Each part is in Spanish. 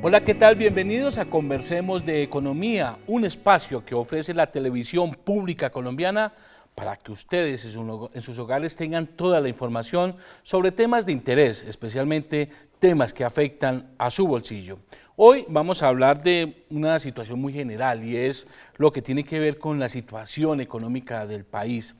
Hola, ¿qué tal? Bienvenidos a Conversemos de Economía, un espacio que ofrece la televisión pública colombiana para que ustedes en sus hogares tengan toda la información sobre temas de interés, especialmente temas que afectan a su bolsillo. Hoy vamos a hablar de una situación muy general y es lo que tiene que ver con la situación económica del país.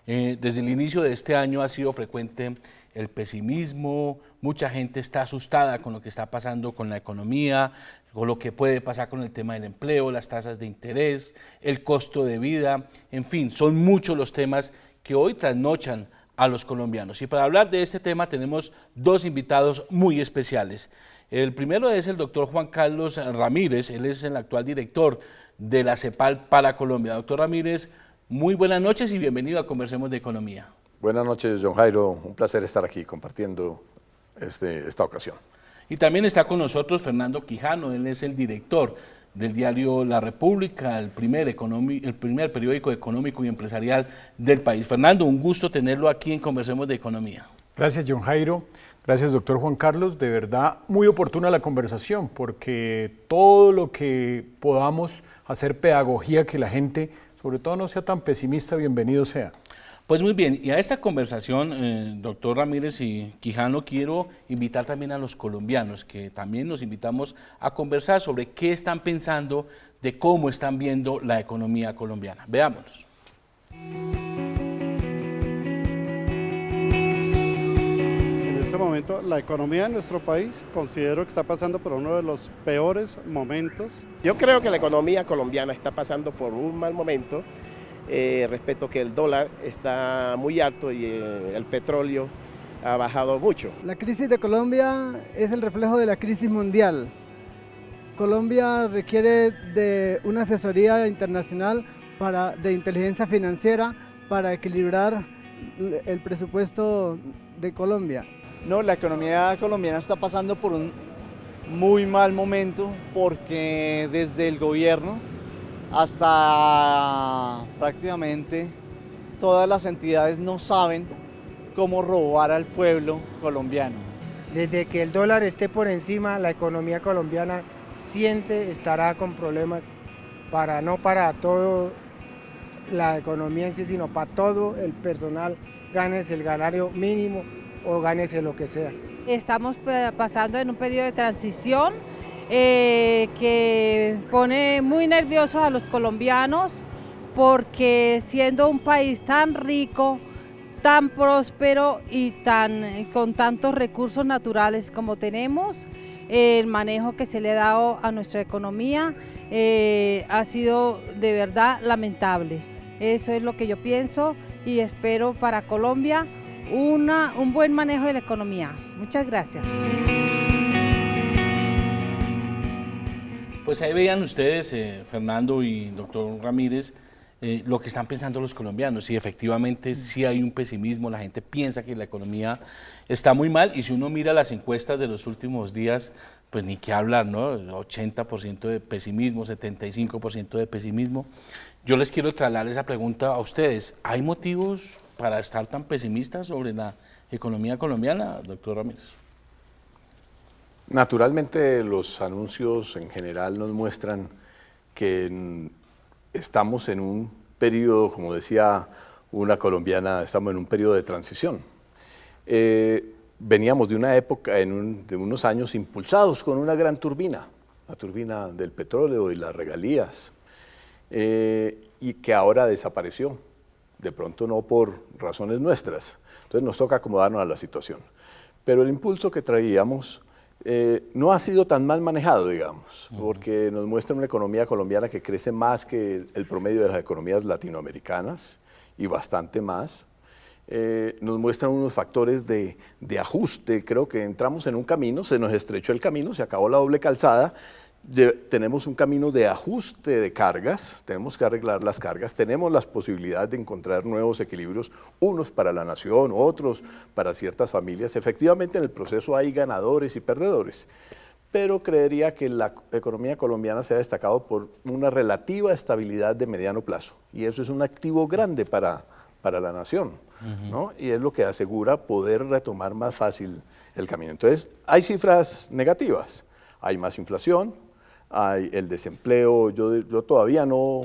Desde el inicio de este año ha sido frecuente el pesimismo, mucha gente está asustada con lo que está pasando con la economía, con lo que puede pasar con el tema del empleo, las tasas de interés, el costo de vida, en fin, son muchos los temas que hoy trasnochan a los colombianos. Y para hablar de este tema tenemos dos invitados muy especiales. El primero es el doctor Juan Carlos Ramírez, él es el actual director de la CEPAL para Colombia. Doctor Ramírez, muy buenas noches y bienvenido a Conversemos de Economía. Buenas noches, John Jairo. Un placer estar aquí compartiendo esta ocasión. Y también está con nosotros Fernando Quijano, él es el director del diario La República, el primer periódico económico y empresarial del país. Fernando, un gusto tenerlo aquí en Conversemos de Economía. Gracias, John Jairo. Gracias, doctor Juan Carlos. De verdad, muy oportuna la conversación, porque todo lo que podamos hacer pedagogía, que la gente, sobre todo, no sea tan pesimista, bienvenido sea. Pues muy bien, y a esta conversación, doctor Ramírez y Quijano, quiero invitar también a los colombianos, que también nos invitamos a conversar sobre qué están pensando, de cómo están viendo la economía colombiana. Veámonos. En este momento, la economía de nuestro país considero que está pasando por uno de los peores momentos. Yo creo que la economía colombiana está pasando por un mal momento. Respecto que el dólar está muy alto y el petróleo ha bajado mucho. La crisis de Colombia es el reflejo de la crisis mundial. Colombia requiere de una asesoría internacional de inteligencia financiera para equilibrar el presupuesto de Colombia. No, la economía colombiana está pasando por un muy mal momento porque desde el gobierno hasta prácticamente todas las entidades no saben cómo robar al pueblo colombiano. Desde que el dólar esté por encima, la economía colombiana estará con problemas no para todo la economía en sí, sino para todo el personal, gánese el salario mínimo o gánese lo que sea. Estamos pasando en un periodo de transición que pone muy nerviosos a los colombianos porque siendo un país tan rico, tan próspero y con tantos recursos naturales como tenemos, el manejo que se le ha dado a nuestra economía ha sido de verdad lamentable. Eso es lo que yo pienso y espero para Colombia un buen manejo de la economía. Muchas gracias. Pues ahí veían ustedes, Fernando y doctor Ramírez, lo que están pensando los colombianos. Y efectivamente sí hay un pesimismo, la gente piensa que la economía está muy mal y si uno mira las encuestas de los últimos días, pues ni qué hablar, ¿no? 80% de pesimismo, 75% de pesimismo. Yo les quiero trasladar esa pregunta a ustedes. ¿Hay motivos para estar tan pesimistas sobre la economía colombiana, doctor Ramírez? Naturalmente, los anuncios en general nos muestran que estamos en un periodo, como decía una colombiana, estamos en un periodo de transición. Veníamos de una época, de unos años impulsados con una gran turbina, la turbina del petróleo y las regalías, y que ahora desapareció, de pronto no por razones nuestras. Entonces nos toca acomodarnos a la situación. Pero el impulso que traíamos no ha sido tan mal manejado, digamos, porque nos muestra una economía colombiana que crece más que el promedio de las economías latinoamericanas y bastante más. Nos muestran unos factores de ajuste. Creo que entramos en un camino, se nos estrechó el camino, se acabó la doble calzada. Tenemos un camino de ajuste de cargas, tenemos que arreglar las cargas, tenemos las posibilidades de encontrar nuevos equilibrios, unos para la nación, otros para ciertas familias. Efectivamente en el proceso hay ganadores y perdedores, pero creería que la economía colombiana se ha destacado por una relativa estabilidad de mediano plazo y eso es un activo grande para la nación, ¿no? Y es lo que asegura poder retomar más fácil el camino. Entonces hay cifras negativas. Hay más inflación, hay el desempleo, yo todavía no,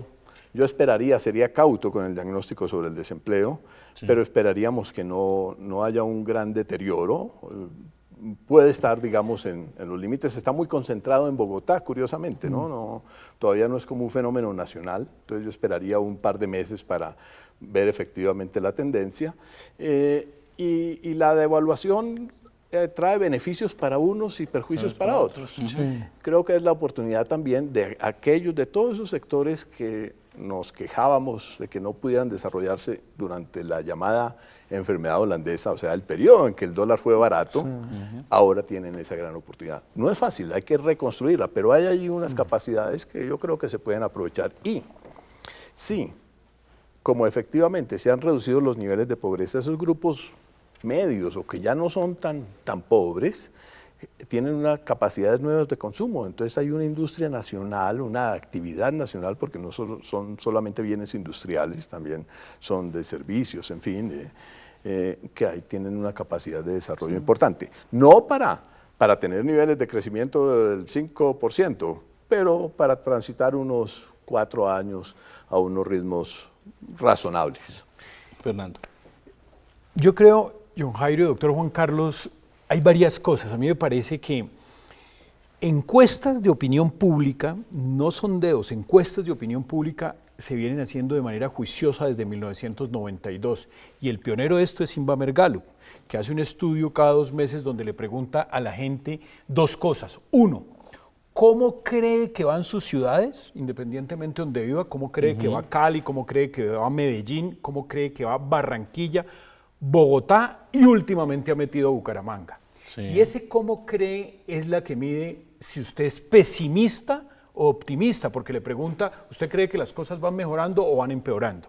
yo esperaría, sería cauto con el diagnóstico sobre el desempleo, pero esperaríamos que no haya un gran deterioro. Puede estar, digamos, en los límites. Está muy concentrado en Bogotá, curiosamente, todavía no es como un fenómeno nacional. Entonces yo esperaría un par de meses para ver efectivamente la tendencia. Y la devaluación trae beneficios para unos y perjuicios para otros. Creo que es la oportunidad también de todos esos sectores que nos quejábamos de que no pudieran desarrollarse durante la llamada enfermedad holandesa, o sea, el periodo en que el dólar fue barato, ahora tienen esa gran oportunidad. No es fácil, hay que reconstruirla, pero hay allí unas capacidades que yo creo que se pueden aprovechar. Y sí, como efectivamente se han reducido los niveles de pobreza, esos grupos medios o que ya no son tan pobres, tienen unas capacidades nuevas de consumo. Entonces hay una industria nacional, una actividad nacional, porque no son solamente bienes industriales, también son de servicios, en fin, que ahí tienen una capacidad de desarrollo importante. No para tener niveles de crecimiento del 5%, pero para transitar unos 4 años a unos ritmos razonables. Fernando. Yo creo, John Jairo y doctor Juan Carlos, hay varias cosas. A mí me parece que encuestas de opinión pública, no sondeos, encuestas de opinión pública se vienen haciendo de manera juiciosa desde 1992. Y el pionero de esto es Inbamer Gallup, que hace un estudio cada 2 meses donde le pregunta a la gente 2 cosas. 1, ¿cómo cree que van sus ciudades, independientemente de donde viva? ¿Cómo cree que va Cali? ¿Cómo cree que va Medellín? ¿Cómo cree que va Barranquilla? Bogotá y últimamente ha metido a Bucaramanga. Sí. Y ese cómo cree es la que mide si usted es pesimista o optimista, porque le pregunta, ¿usted cree que las cosas van mejorando o van empeorando?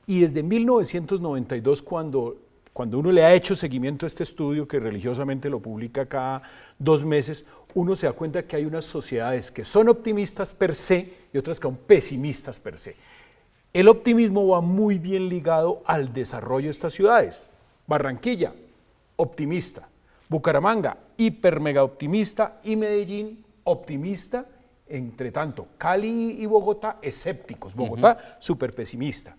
Y desde 1992, cuando uno le ha hecho seguimiento a este estudio, que religiosamente lo publica cada 2 meses, uno se da cuenta que hay unas sociedades que son optimistas per se y otras que son pesimistas per se. El optimismo va muy bien ligado al desarrollo de estas ciudades. Barranquilla, optimista. Bucaramanga, hiper mega optimista. Y Medellín, optimista. Entre tanto, Cali y Bogotá, escépticos. Bogotá, súper pesimista.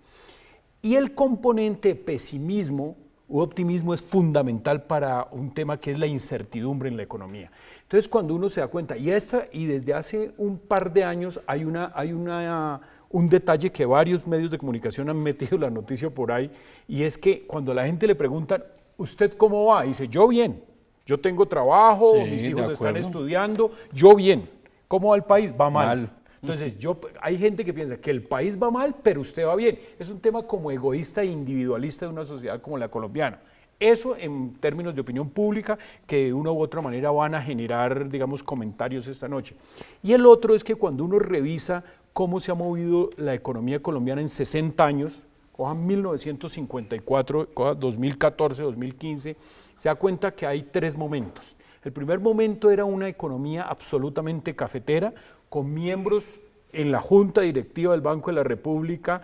Y el componente pesimismo u optimismo es fundamental para un tema que es la incertidumbre en la economía. Entonces, cuando uno se da cuenta, y desde hace un par de años hay un detalle que varios medios de comunicación han metido la noticia por ahí, y es que cuando la gente le pregunta, ¿usted cómo va? Y dice, yo bien, yo tengo trabajo, sí, mis hijos están estudiando, yo bien. ¿Cómo va el país? Va mal. Entonces, hay gente que piensa que el país va mal, pero usted va bien. Es un tema como egoísta e individualista de una sociedad como la colombiana. Eso en términos de opinión pública, que de una u otra manera van a generar, digamos, comentarios esta noche. Y el otro es que cuando uno revisa cómo se ha movido la economía colombiana en 60 años, cojan 1954, cojan 2014, 2015, se da cuenta que hay 3 momentos. El primer momento era una economía absolutamente cafetera, con miembros en la Junta Directiva del Banco de la República,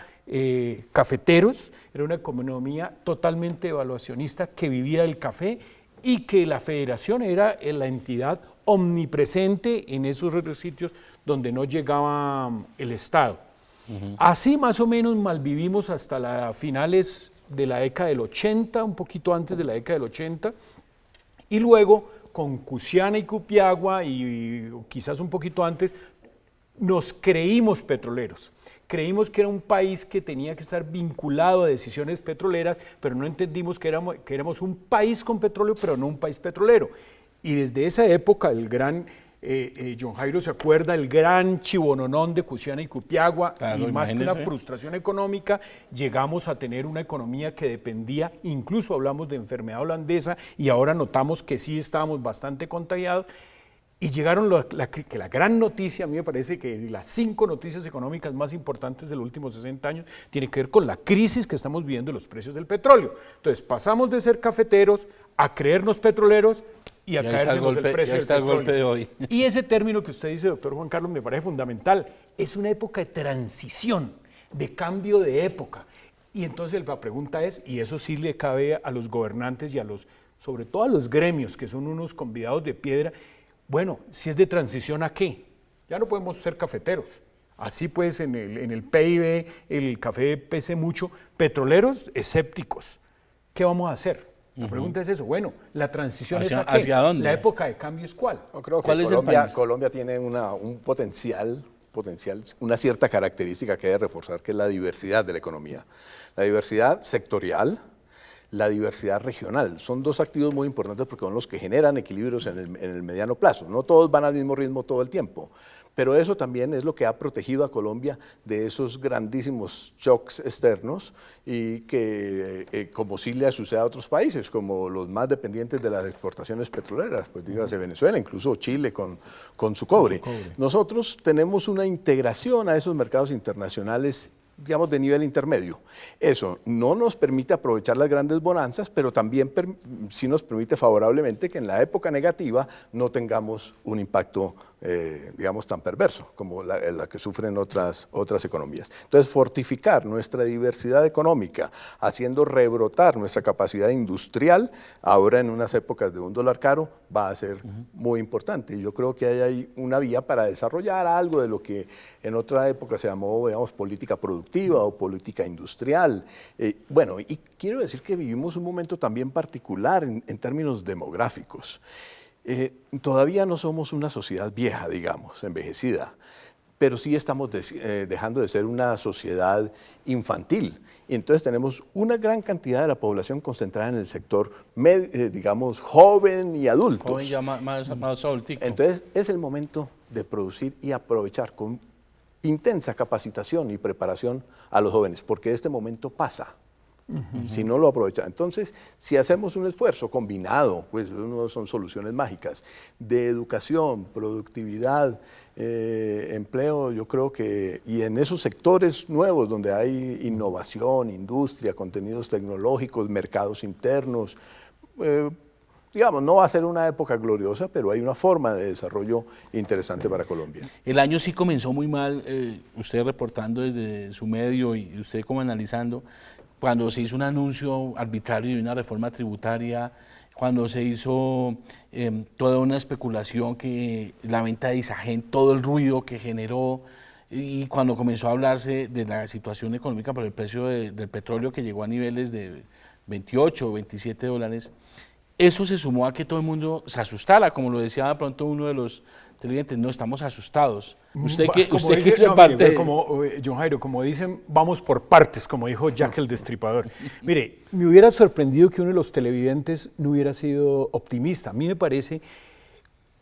cafeteros. Era una economía totalmente evaluacionista que vivía del café y que la federación era la entidad omnipresente en esos sitios donde no llegaba el Estado. Así más o menos malvivimos hasta las finales de la década del 80, un poquito antes de la década del 80, y luego con Cusiana y Cupiagua y quizás un poquito antes, nos creímos petroleros. Creímos que era un país que tenía que estar vinculado a decisiones petroleras, pero no entendimos que éramos un país con petróleo, pero no un país petrolero. Y desde esa época, el gran John Jairo se acuerda, el gran chibononón de Cusiana y Cupiagua, claro, y más que una frustración económica, llegamos a tener una economía que dependía, incluso hablamos de enfermedad holandesa, y ahora notamos que sí estábamos bastante contagiados. Y llegaron que la gran noticia, a mí me parece que las 5 noticias económicas más importantes de los últimos 60 años tienen que ver con la crisis que estamos viviendo en los precios del petróleo. Entonces pasamos de ser cafeteros a creernos petroleros y a caernos el precio del petróleo. Golpe de hoy. Y ese término que usted dice, doctor Juan Carlos, me parece fundamental. Es una época de transición, de cambio de época. Y entonces la pregunta es, y eso sí le cabe a los gobernantes y sobre todo a los gremios, que son unos convidados de piedra, Bueno, si es de transición, ¿a qué? Ya no podemos ser cafeteros. Así pues, en el PIB el café pese mucho. Petroleros escépticos. ¿Qué vamos a hacer? La pregunta es eso. Bueno, la transición es ¿a qué? ¿Hacia dónde? ¿La época de cambio es cuál? Yo creo que ¿Cuál es el país? Colombia tiene un potencial, una cierta característica que hay que reforzar, que es la diversidad de la economía. La diversidad sectorial, la diversidad regional. Son dos activos muy importantes porque son los que generan equilibrios en el mediano plazo. No todos van al mismo ritmo todo el tiempo, pero eso también es lo que ha protegido a Colombia de esos grandísimos shocks externos y que, como sí le sucede a otros países, como los más dependientes de las exportaciones petroleras, pues dígase Venezuela, incluso Chile con su cobre. Nosotros tenemos una integración a esos mercados internacionales, digamos, de nivel intermedio. Eso no nos permite aprovechar las grandes bonanzas, pero también sí nos permite favorablemente que en la época negativa no tengamos un impacto, digamos, tan perverso como la que sufren otras economías. Entonces, fortificar nuestra diversidad económica, haciendo rebrotar nuestra capacidad industrial, ahora en unas épocas de un dólar caro, va a ser muy importante. Yo creo que hay ahí una vía para desarrollar algo de lo que en otra época se llamó, digamos, política productiva o política industrial. Bueno, y quiero decir que vivimos un momento también particular en términos demográficos. Todavía no somos una sociedad vieja, digamos, envejecida, pero sí estamos dejando de ser una sociedad infantil. Y entonces tenemos una gran cantidad de la población concentrada en el sector, digamos, joven y adultos. Joven ya más adultico. Entonces es el momento de producir y aprovechar con intensa capacitación y preparación a los jóvenes, porque este momento pasa. Si no lo aprovechan. Entonces, si hacemos un esfuerzo combinado, pues no son soluciones mágicas, de educación, productividad, empleo, yo creo que, y en esos sectores nuevos donde hay innovación, industria, contenidos tecnológicos, mercados internos, digamos, no va a ser una época gloriosa, pero hay una forma de desarrollo interesante para Colombia. El año sí comenzó muy mal, usted reportando desde su medio y usted como analizando, cuando se hizo un anuncio arbitrario de una reforma tributaria, cuando se hizo toda una especulación, que la venta de Isagen, todo el ruido que generó, y cuando comenzó a hablarse de la situación económica por el precio del petróleo que llegó a niveles de 28 o 27 dólares, eso se sumó a que todo el mundo se asustara, como lo decía de pronto uno de los televidentes, no, estamos asustados. Usted que es parte... John Jairo, como dicen, vamos por partes, como dijo Jack el Destripador. Mire, me hubiera sorprendido que uno de los televidentes no hubiera sido optimista. A mí me parece,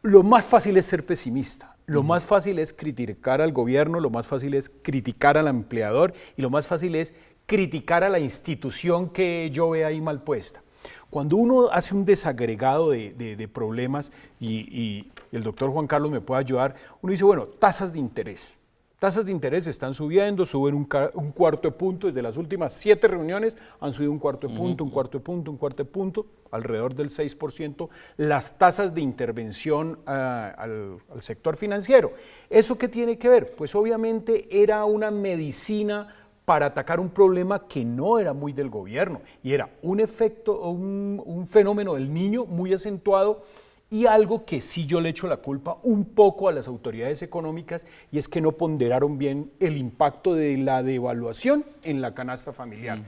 lo más fácil es ser pesimista, lo más fácil es criticar al gobierno, lo más fácil es criticar al empleador y lo más fácil es criticar a la institución que yo vea ahí mal puesta. Cuando uno hace un desagregado de problemas, y el doctor Juan Carlos me puede ayudar, uno dice, bueno, tasas de interés. Tasas de interés están subiendo, suben un cuarto de punto, desde las últimas 7 reuniones han subido un cuarto de punto, un cuarto de punto, un cuarto de punto, alrededor del 6%, las tasas de intervención al sector financiero. ¿Eso qué tiene que ver? Pues obviamente era una medicina para atacar un problema que no era muy del gobierno, y era un efecto, un fenómeno del niño muy acentuado, y algo que sí yo le echo la culpa un poco a las autoridades económicas, y es que no ponderaron bien el impacto de la devaluación en la canasta familiar.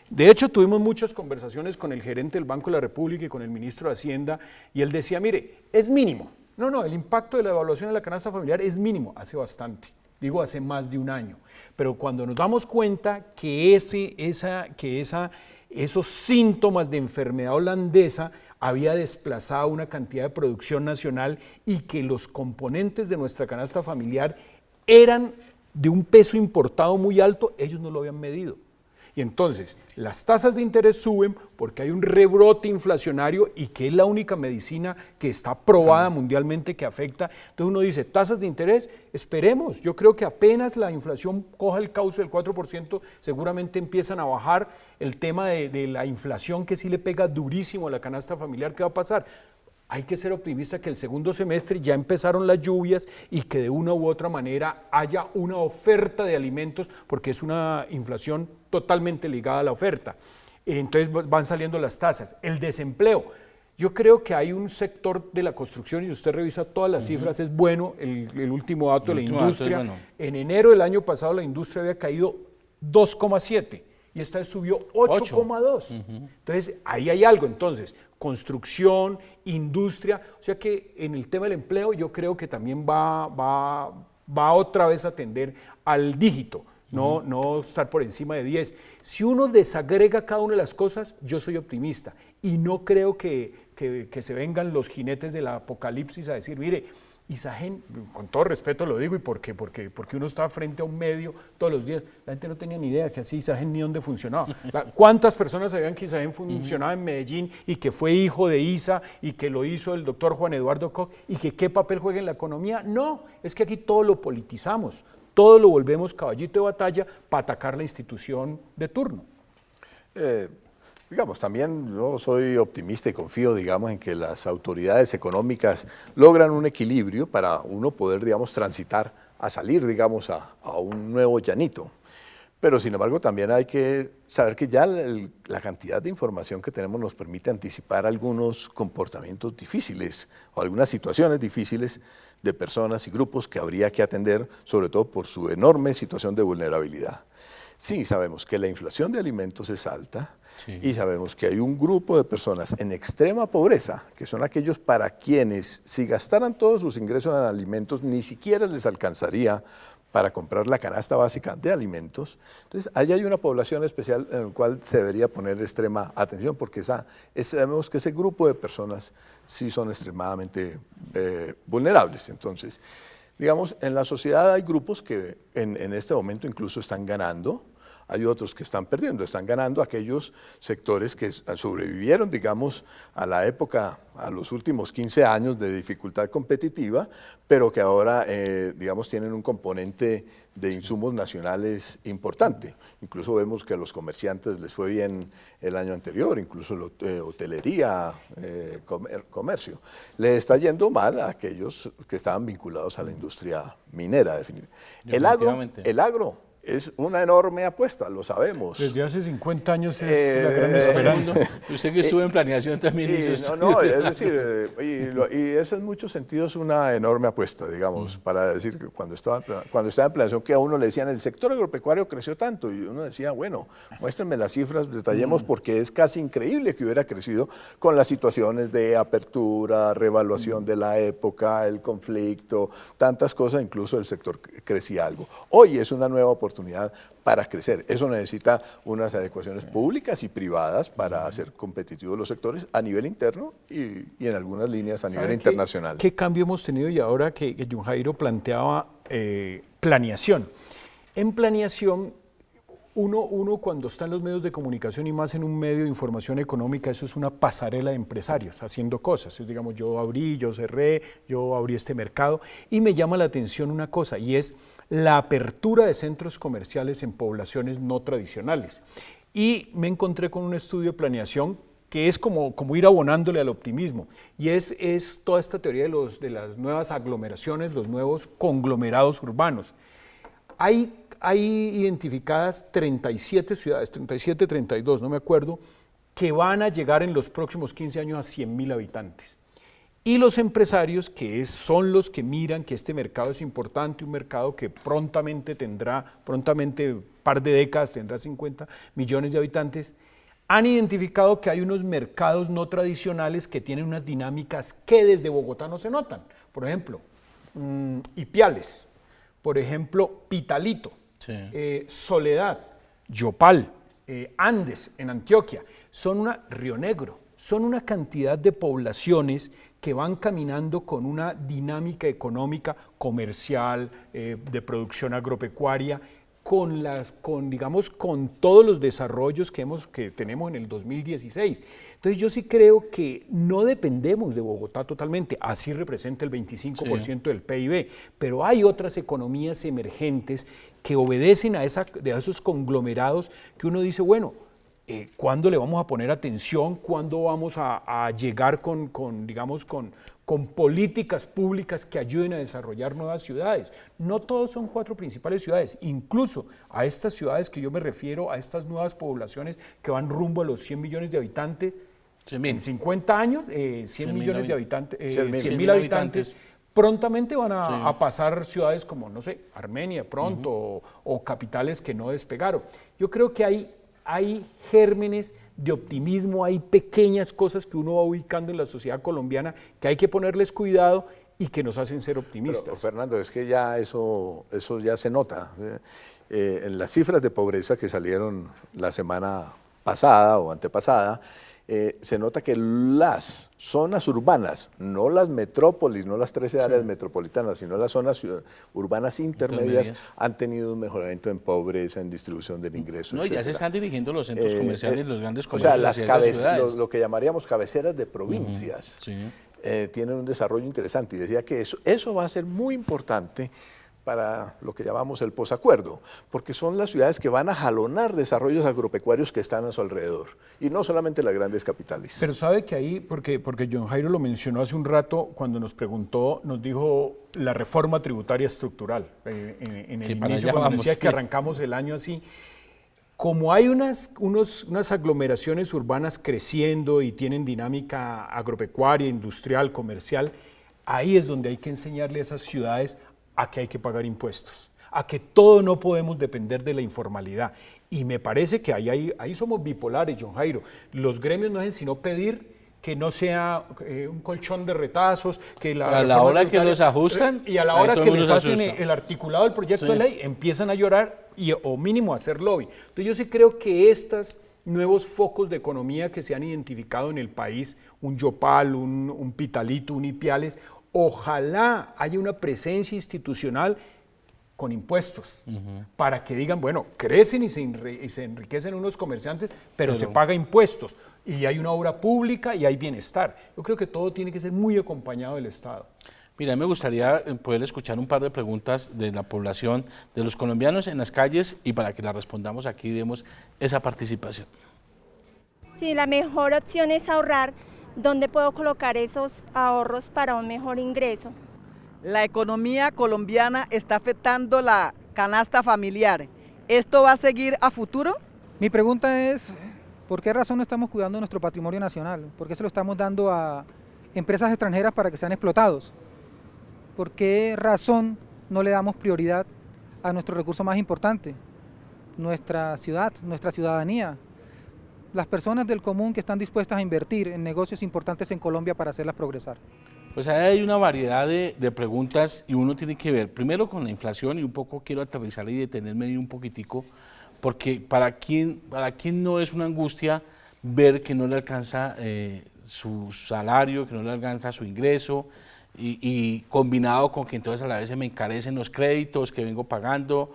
De hecho, tuvimos muchas conversaciones con el gerente del Banco de la República y con el ministro de Hacienda, y él decía, mire, es mínimo. No, el impacto de la devaluación en la canasta familiar es mínimo, hace bastante. Digo, hace más de un año, pero cuando nos damos cuenta que esos síntomas de enfermedad holandesa había desplazado una cantidad de producción nacional y que los componentes de nuestra canasta familiar eran de un peso importado muy alto, ellos no lo habían medido. Y entonces las tasas de interés suben porque hay un rebrote inflacionario y que es la única medicina que está probada mundialmente que afecta. Entonces uno dice, tasas de interés, esperemos. Yo creo que apenas la inflación coja el cauce del 4%, seguramente empiezan a bajar el tema de la inflación que sí le pega durísimo a la canasta familiar. ¿Qué va a pasar? Hay que ser optimista que el segundo semestre ya empezaron las lluvias y que de una u otra manera haya una oferta de alimentos, porque es una inflación totalmente ligada a la oferta. Entonces van saliendo las tasas. El desempleo. Yo creo que hay un sector de la construcción, y usted revisa todas las cifras, es bueno, el último dato de la industria. En enero del año pasado la industria había caído 2,7 y esta vez subió 8,2. Entonces, ahí hay algo. Entonces, construcción, industria, o sea que en el tema del empleo yo creo que también va otra vez a tender al dígito. No estar por encima de 10. Si uno desagrega cada una de las cosas, yo soy optimista y no creo que se vengan los jinetes del apocalipsis a decir, mire, Isagen, con todo respeto lo digo y porque uno está frente a un medio todos los días, la gente no tenía ni idea que así Isagen ni dónde funcionaba. ¿Cuántas personas sabían que Isagen funcionaba en Medellín y que fue hijo de Isa y que lo hizo el doctor Juan Eduardo Koch y que qué papel juega en la economía? No, es que aquí todo lo politizamos. Todo lo volvemos caballito de batalla para atacar la institución de turno. Digamos, también yo soy optimista y confío, digamos, en que las autoridades económicas logran un equilibrio para uno poder, digamos, transitar a salir, digamos, a un nuevo llanito. Pero, sin embargo, también hay que saber que ya la cantidad de información que tenemos nos permite anticipar algunos comportamientos difíciles o algunas situaciones difíciles de personas y grupos que habría que atender, sobre todo por su enorme situación de vulnerabilidad. Sí, sabemos que la inflación de alimentos es alta y sabemos que hay un grupo de personas en extrema pobreza, que son aquellos para quienes, si gastaran todos sus ingresos en alimentos, ni siquiera les alcanzaría para comprar la canasta básica de alimentos. Entonces, ahí hay una población especial en la cual se debería poner extrema atención, porque sabemos que ese grupo de personas sí son extremadamente vulnerables. Entonces, digamos, en la sociedad hay grupos que en este momento incluso están ganando, hay otros que están perdiendo, están ganando aquellos sectores que sobrevivieron, digamos, a la época, a los últimos 15 años de dificultad competitiva, pero que ahora, digamos, tienen un componente de insumos nacionales importante. Incluso vemos que a los comerciantes les fue bien el año anterior, incluso hotelería, comercio. Les está yendo mal a aquellos que estaban vinculados a la industria minera, definitivamente. El agro es una enorme apuesta, lo sabemos. Desde hace 50 años es la gran esperanza. Usted que estuvo en planeación también hizo No, es decir, y es en muchos sentidos una enorme apuesta, digamos, para decir que cuando estaba en planeación, que a uno le decían, el sector agropecuario creció tanto, y uno decía, bueno, muéstrenme las cifras, detallemos, porque es casi increíble que hubiera crecido con las situaciones de apertura, reevaluación de la época, el conflicto, tantas cosas, incluso el sector crecía algo. Hoy es una nueva oportunidad para crecer. Eso necesita unas adecuaciones públicas y privadas para hacer competitivos los sectores a nivel interno y en algunas líneas a nivel internacional. ¿Qué cambio hemos tenido? Y ahora que John Jairo planteaba planeación. En planeación, uno cuando está en los medios de comunicación y más en un medio de información económica, eso es una pasarela de empresarios haciendo cosas. Es, digamos, yo abrí, yo cerré, yo abrí este mercado y me llama la atención una cosa y es la apertura de centros comerciales en poblaciones no tradicionales. Y me encontré con un estudio de planeación que es como ir abonándole al optimismo, y es toda esta teoría de las nuevas aglomeraciones, los nuevos conglomerados urbanos. Hay identificadas 37 ciudades, 37, 32, no me acuerdo, que van a llegar en los próximos 15 años a 100.000 habitantes. Y los empresarios, que son los que miran que este mercado es importante, un mercado que prontamente, un par de décadas, tendrá 50 millones de habitantes, han identificado que hay unos mercados no tradicionales que tienen unas dinámicas que desde Bogotá no se notan. Por ejemplo, Ipiales, por ejemplo, Pitalito, Soledad, Yopal, Andes en Antioquia, Río Negro, son una cantidad de poblaciones que van caminando con una dinámica económica, comercial, de producción agropecuaria, con todos los desarrollos que tenemos en el 2016. Entonces yo sí creo que no dependemos de Bogotá totalmente, así representa el 25% del PIB, pero hay otras economías emergentes que obedecen a esos conglomerados que uno dice, bueno, ¿cuándo le vamos a poner atención? ¿Cuándo vamos a llegar con políticas públicas que ayuden a desarrollar nuevas ciudades? No todos son 4 principales ciudades, incluso a estas ciudades que yo me refiero, a estas nuevas poblaciones que van rumbo a los 100 millones de habitantes, En 50 años, 100 millones de habitantes, 100.000 habitantes, prontamente van a pasar ciudades como, no sé, Armenia pronto, o capitales que no despegaron. Yo creo que hay gérmenes de optimismo, hay pequeñas cosas que uno va ubicando en la sociedad colombiana que hay que ponerles cuidado y que nos hacen ser optimistas. Pero, Fernando, es que ya eso ya se nota. En las cifras de pobreza que salieron la semana pasada o antepasada, se nota que las zonas urbanas, no las metrópolis, no las 13 áreas metropolitanas, sino las zonas urbanas intermedias, han tenido un mejoramiento en pobreza, en distribución del ingreso, No, etcétera. ya se están dirigiendo los centros comerciales, los grandes O comercios sea, hacia esas ciudades. lo que llamaríamos cabeceras de provincias tienen un desarrollo interesante, y decía que eso va a ser muy importante para lo que llamamos el posacuerdo, porque son las ciudades que van a jalonar desarrollos agropecuarios que están a su alrededor, y no solamente las grandes capitales. Pero sabe que ahí, porque John Jairo lo mencionó hace un rato, cuando nos preguntó, nos dijo la reforma tributaria estructural, en el inicio, cuando decía que arrancamos el año así. Como hay unas aglomeraciones urbanas creciendo y tienen dinámica agropecuaria, industrial, comercial, ahí es donde hay que enseñarle a esas ciudades a que hay que pagar impuestos, a que todo no podemos depender de la informalidad. Y me parece que ahí somos bipolares, John Jairo. Los gremios no hacen sino pedir que no sea un colchón de retazos, que a la hora que los ajustan, y a la hora que les hacen el articulado del proyecto de ley, empiezan a llorar o mínimo a hacer lobby. Entonces yo sí creo que estos nuevos focos de economía que se han identificado en el país, un Yopal, un Pitalito, un Ipiales, ojalá haya una presencia institucional con impuestos, para que digan, bueno, crecen y se enriquecen unos comerciantes, pero se paga impuestos, y hay una obra pública y hay bienestar. Yo creo que todo tiene que ser muy acompañado del Estado. Mira, me gustaría poder escuchar un par de preguntas de la población, de los colombianos en las calles, y para que las respondamos aquí demos esa participación. Sí, la mejor opción es ahorrar. ¿Dónde puedo colocar esos ahorros para un mejor ingreso? La economía colombiana está afectando la canasta familiar. ¿Esto va a seguir a futuro? Mi pregunta es, ¿por qué razón no estamos cuidando nuestro patrimonio nacional? ¿Por qué se lo estamos dando a empresas extranjeras para que sean explotados? ¿Por qué razón no le damos prioridad a nuestro recurso más importante? Nuestra ciudad, nuestra ciudadanía. Las personas del común que están dispuestas a invertir en negocios importantes en Colombia para hacerlas progresar. Pues hay una variedad de preguntas, y uno tiene que ver primero con la inflación, y un poco quiero aterrizar y detenerme ahí un poquitico, porque para quién no es una angustia ver que no le alcanza su salario, que no le alcanza su ingreso, y combinado con que entonces a la vez se me encarecen los créditos que vengo pagando,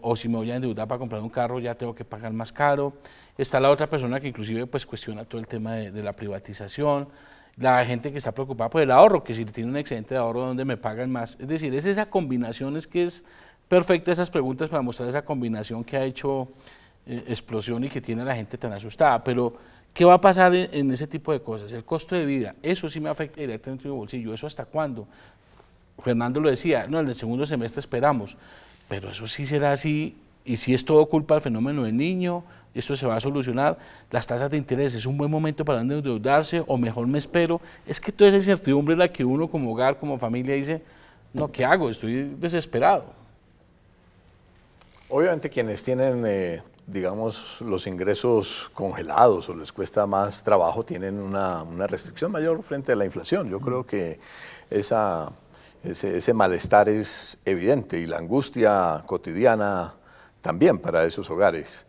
o si me voy a endeudar para comprar un carro ya tengo que pagar más caro. Está la otra persona que inclusive pues cuestiona todo el tema de la privatización, la gente que está preocupada por el ahorro, que si tiene un excedente de ahorro, ¿dónde me pagan más? Es decir, es esa combinación, es que es perfecta esas preguntas para mostrar esa combinación que ha hecho explosión y que tiene a la gente tan asustada. Pero, ¿qué va a pasar en ese tipo de cosas? El costo de vida, eso sí me afecta directamente en mi bolsillo. ¿Eso hasta cuándo? Fernando lo decía, no, en el segundo semestre esperamos, pero eso sí será así, y si es todo culpa del fenómeno del niño, esto se va a solucionar. Las tasas de interés, ¿es un buen momento para endeudarse o mejor me espero? Es que toda esa incertidumbre es la que uno como hogar, como familia dice, no, ¿qué hago? Estoy desesperado. Obviamente quienes tienen, digamos, los ingresos congelados o les cuesta más trabajo tienen una restricción mayor frente a la inflación. Yo creo que ese malestar es evidente, y la angustia cotidiana también para esos hogares.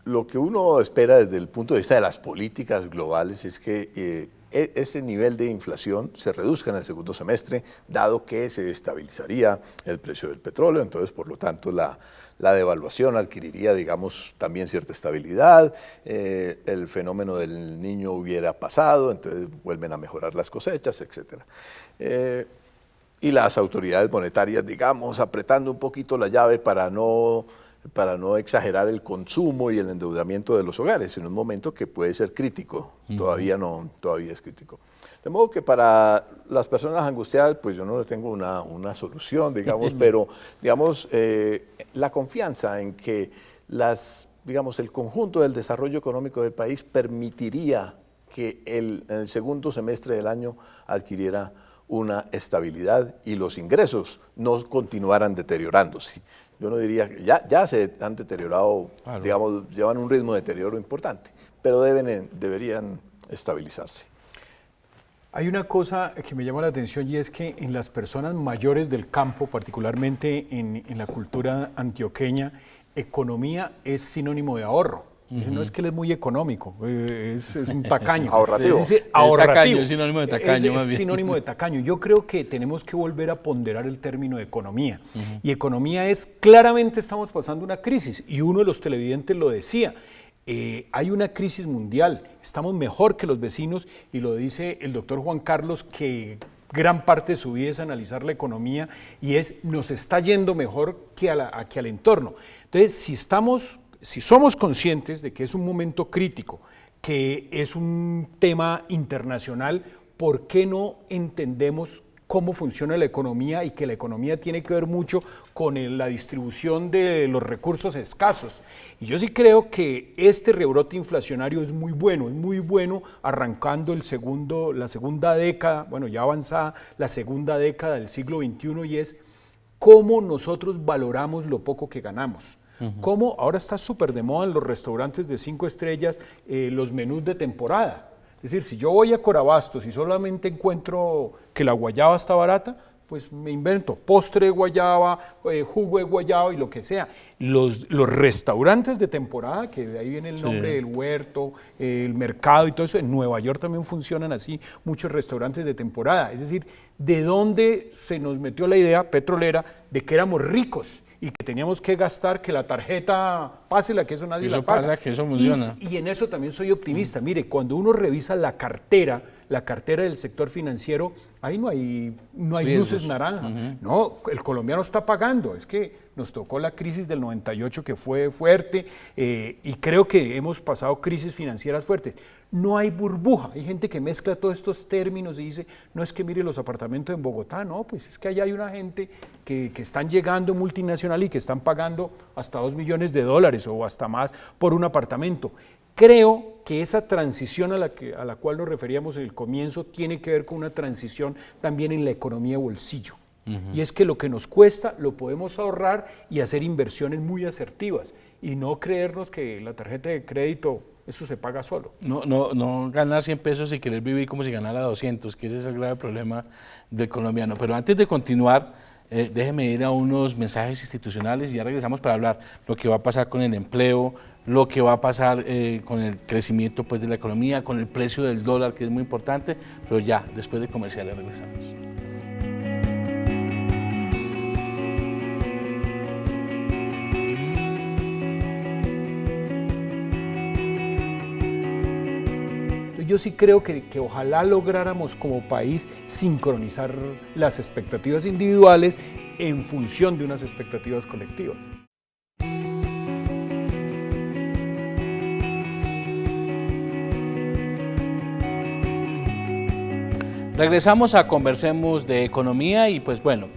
Lo que uno espera desde el punto de vista de las políticas globales es que ese nivel de inflación se reduzca en el segundo semestre, dado que se estabilizaría el precio del petróleo, entonces por lo tanto la devaluación adquiriría, digamos, también cierta estabilidad, el fenómeno del niño hubiera pasado, entonces vuelven a mejorar las cosechas, etc. Y las autoridades monetarias, digamos, apretando un poquito la llave para no exagerar el consumo y el endeudamiento de los hogares en un momento que puede ser crítico, todavía es crítico. De modo que para las personas angustiadas, pues yo no les tengo una solución, digamos, pero digamos, la confianza en que las digamos, el conjunto del desarrollo económico del país permitiría que en el segundo semestre del año adquiriera una estabilidad y los ingresos no continuaran deteriorándose. Yo no diría que ya se han deteriorado, claro, digamos, llevan un ritmo de deterioro importante, pero deberían estabilizarse. Hay una cosa que me llama la atención y es que en las personas mayores del campo, particularmente en la cultura antioqueña, economía es sinónimo de ahorro. No es que él es muy económico, es un tacaño. Ahorrativo. Es ahorrativo. Es sinónimo de tacaño. Es sinónimo de tacaño. Yo creo que tenemos que volver a ponderar el término de economía. Y economía es, claramente estamos pasando una crisis, y uno de los televidentes lo decía. Hay una crisis mundial, estamos mejor que los vecinos, y lo dice el doctor Juan Carlos, que gran parte de su vida es analizar la economía, y nos está yendo mejor que al entorno. Entonces, si somos conscientes de que es un momento crítico, que es un tema internacional, ¿por qué no entendemos cómo funciona la economía y que la economía tiene que ver mucho con la distribución de los recursos escasos? Y yo sí creo que este rebrote inflacionario es muy bueno arrancando la segunda década, bueno, ya avanzada la segunda década del siglo XXI, y es cómo nosotros valoramos lo poco que ganamos. Cómo ahora está súper de moda en los restaurantes de 5 estrellas los menús de temporada. Es decir, si yo voy a Corabastos y solamente encuentro que la guayaba está barata, pues me invento postre de guayaba, jugo de guayaba y lo que sea. Los restaurantes de temporada, que de ahí viene el nombre del huerto, el mercado y todo eso, en Nueva York también funcionan así muchos restaurantes de temporada. Es decir, ¿de dónde se nos metió la idea petrolera de que éramos ricos y que teníamos que gastar, que la tarjeta pásela, que eso nadie la paga? Pasa, que eso funciona. Y en eso también soy optimista. Mire, cuando uno revisa la cartera del sector financiero, ahí no hay luces naranja. No, el colombiano está pagando. Es que nos tocó la crisis del 98, que fue fuerte, y creo que hemos pasado crisis financieras fuertes. No hay burbuja. Hay gente que mezcla todos estos términos y dice, no, es que mire los apartamentos en Bogotá. No, pues es que allá hay una gente que están llegando multinacional y que están pagando hasta $2 millones o hasta más por un apartamento. Creo que esa transición a la cual nos referíamos en el comienzo tiene que ver con una transición también en la economía de bolsillo. Y es que lo que nos cuesta lo podemos ahorrar y hacer inversiones muy asertivas, y no creernos que la tarjeta de crédito, eso se paga solo. No ganar 100 pesos y querer vivir como si ganara 200, que ese es el grave problema del colombiano. Pero antes de continuar, déjeme ir a unos mensajes institucionales y ya regresamos para hablar lo que va a pasar con el empleo, lo que va a pasar con el crecimiento de la economía, con el precio del dólar, que es muy importante, pero ya, después de comerciales regresamos. Yo sí creo que ojalá lográramos como país sincronizar las expectativas individuales en función de unas expectativas colectivas. Regresamos a Conversemos de Economía y pues bueno,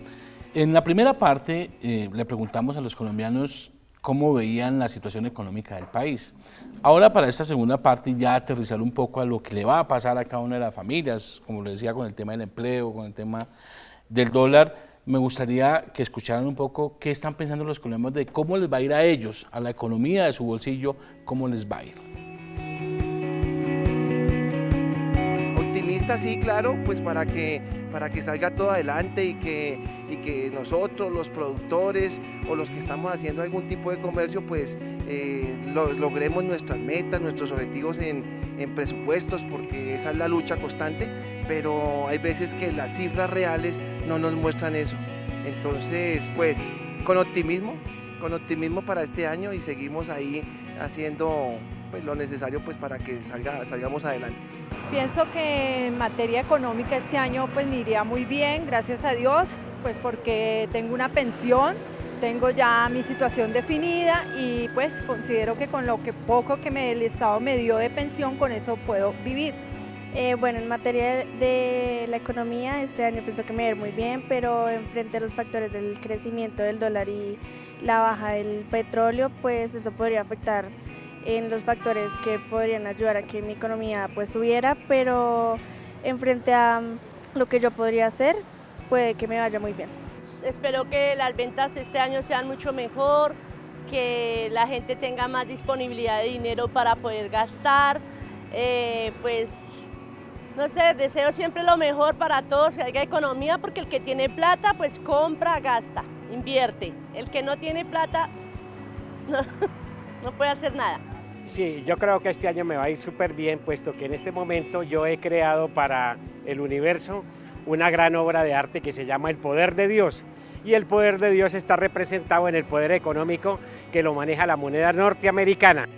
en la primera parte le preguntamos a los colombianos cómo veían la situación económica del país. Ahora para esta segunda parte ya aterrizar un poco a lo que le va a pasar a cada una de las familias, como les decía, con el tema del empleo, con el tema del dólar. Me gustaría que escucharan un poco qué están pensando los colombianos de cómo les va a ir a ellos, a la economía de su bolsillo, cómo les va a ir. Optimista, sí, claro, pues para que salga todo adelante y que nosotros, los productores o los que estamos haciendo algún tipo de comercio, pues logremos nuestras metas, nuestros objetivos en presupuestos, porque esa es la lucha constante, pero hay veces que las cifras reales no nos muestran eso. Entonces, pues, con optimismo para este año, y seguimos ahí haciendo pues lo necesario pues para que salgamos adelante. Pienso que en materia económica este año pues me iría muy bien, gracias a Dios, pues porque tengo una pensión, tengo ya mi situación definida y pues considero que con lo poco que el Estado me dio de pensión, con eso puedo vivir. Bueno, en materia de la economía, este año pienso que me va a ir muy bien, pero frente a los factores del crecimiento del dólar y la baja del petróleo, pues eso podría afectar en los factores que podrían ayudar a que mi economía pues subiera, pero en frente a lo que yo podría hacer, puede que me vaya muy bien. Espero que las ventas este año sean mucho mejor, que la gente tenga más disponibilidad de dinero para poder gastar, pues no sé, deseo siempre lo mejor para todos, que haya economía, porque el que tiene plata pues compra, gasta, invierte. El que no tiene plata no puede hacer nada. Sí, yo creo que este año me va a ir súper bien, puesto que en este momento yo he creado para el universo una gran obra de arte que se llama El Poder de Dios. Y el poder de Dios está representado en el poder económico que lo maneja la moneda norteamericana.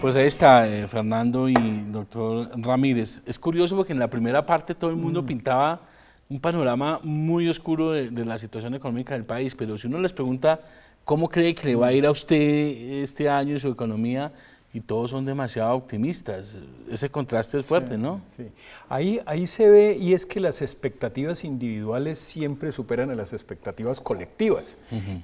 Pues ahí está, Fernando y doctor Ramírez. Es curioso porque en la primera parte todo el mundo pintaba un panorama muy oscuro de la situación económica del país, pero si uno les pregunta cómo cree que le va a ir a usted este año y su economía, y todos son demasiado optimistas. Ese contraste es fuerte, ¿no? Sí. Ahí se ve, y es que las expectativas individuales siempre superan a las expectativas colectivas.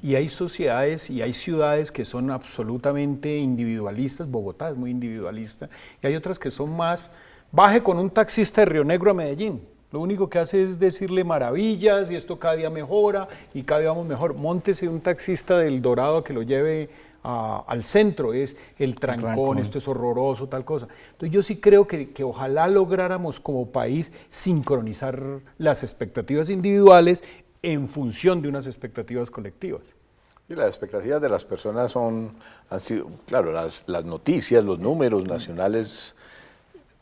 Y hay sociedades y hay ciudades que son absolutamente individualistas. Bogotá es muy individualista, y hay otras que son más, baje con un taxista de Río Negro a Medellín. Lo único que hace es decirle maravillas, y esto cada día mejora, y cada día vamos mejor. Móntese un taxista del Dorado que lo lleve al centro, es el trancón, esto es horroroso, tal cosa. Entonces yo sí creo que ojalá lográramos como país sincronizar las expectativas individuales en función de unas expectativas colectivas. Y las expectativas de las personas han sido, claro, las noticias, los números nacionales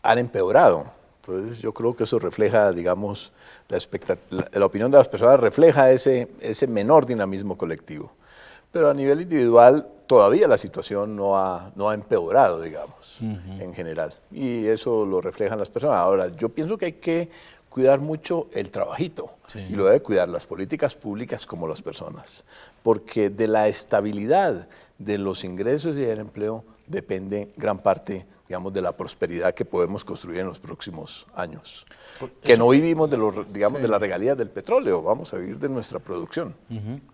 han empeorado. Entonces yo creo que eso refleja, digamos, la opinión de las personas refleja ese menor dinamismo colectivo. Pero a nivel individual todavía la situación no ha empeorado, digamos, en general. Y eso lo reflejan las personas. Ahora, yo pienso que hay que cuidar mucho el trabajito, y lo debe cuidar las políticas públicas como las personas, porque de la estabilidad de los ingresos y del empleo depende gran parte, digamos, de la prosperidad que podemos construir en los próximos años. Que no vivimos de las regalías del petróleo, vamos a vivir de nuestra producción.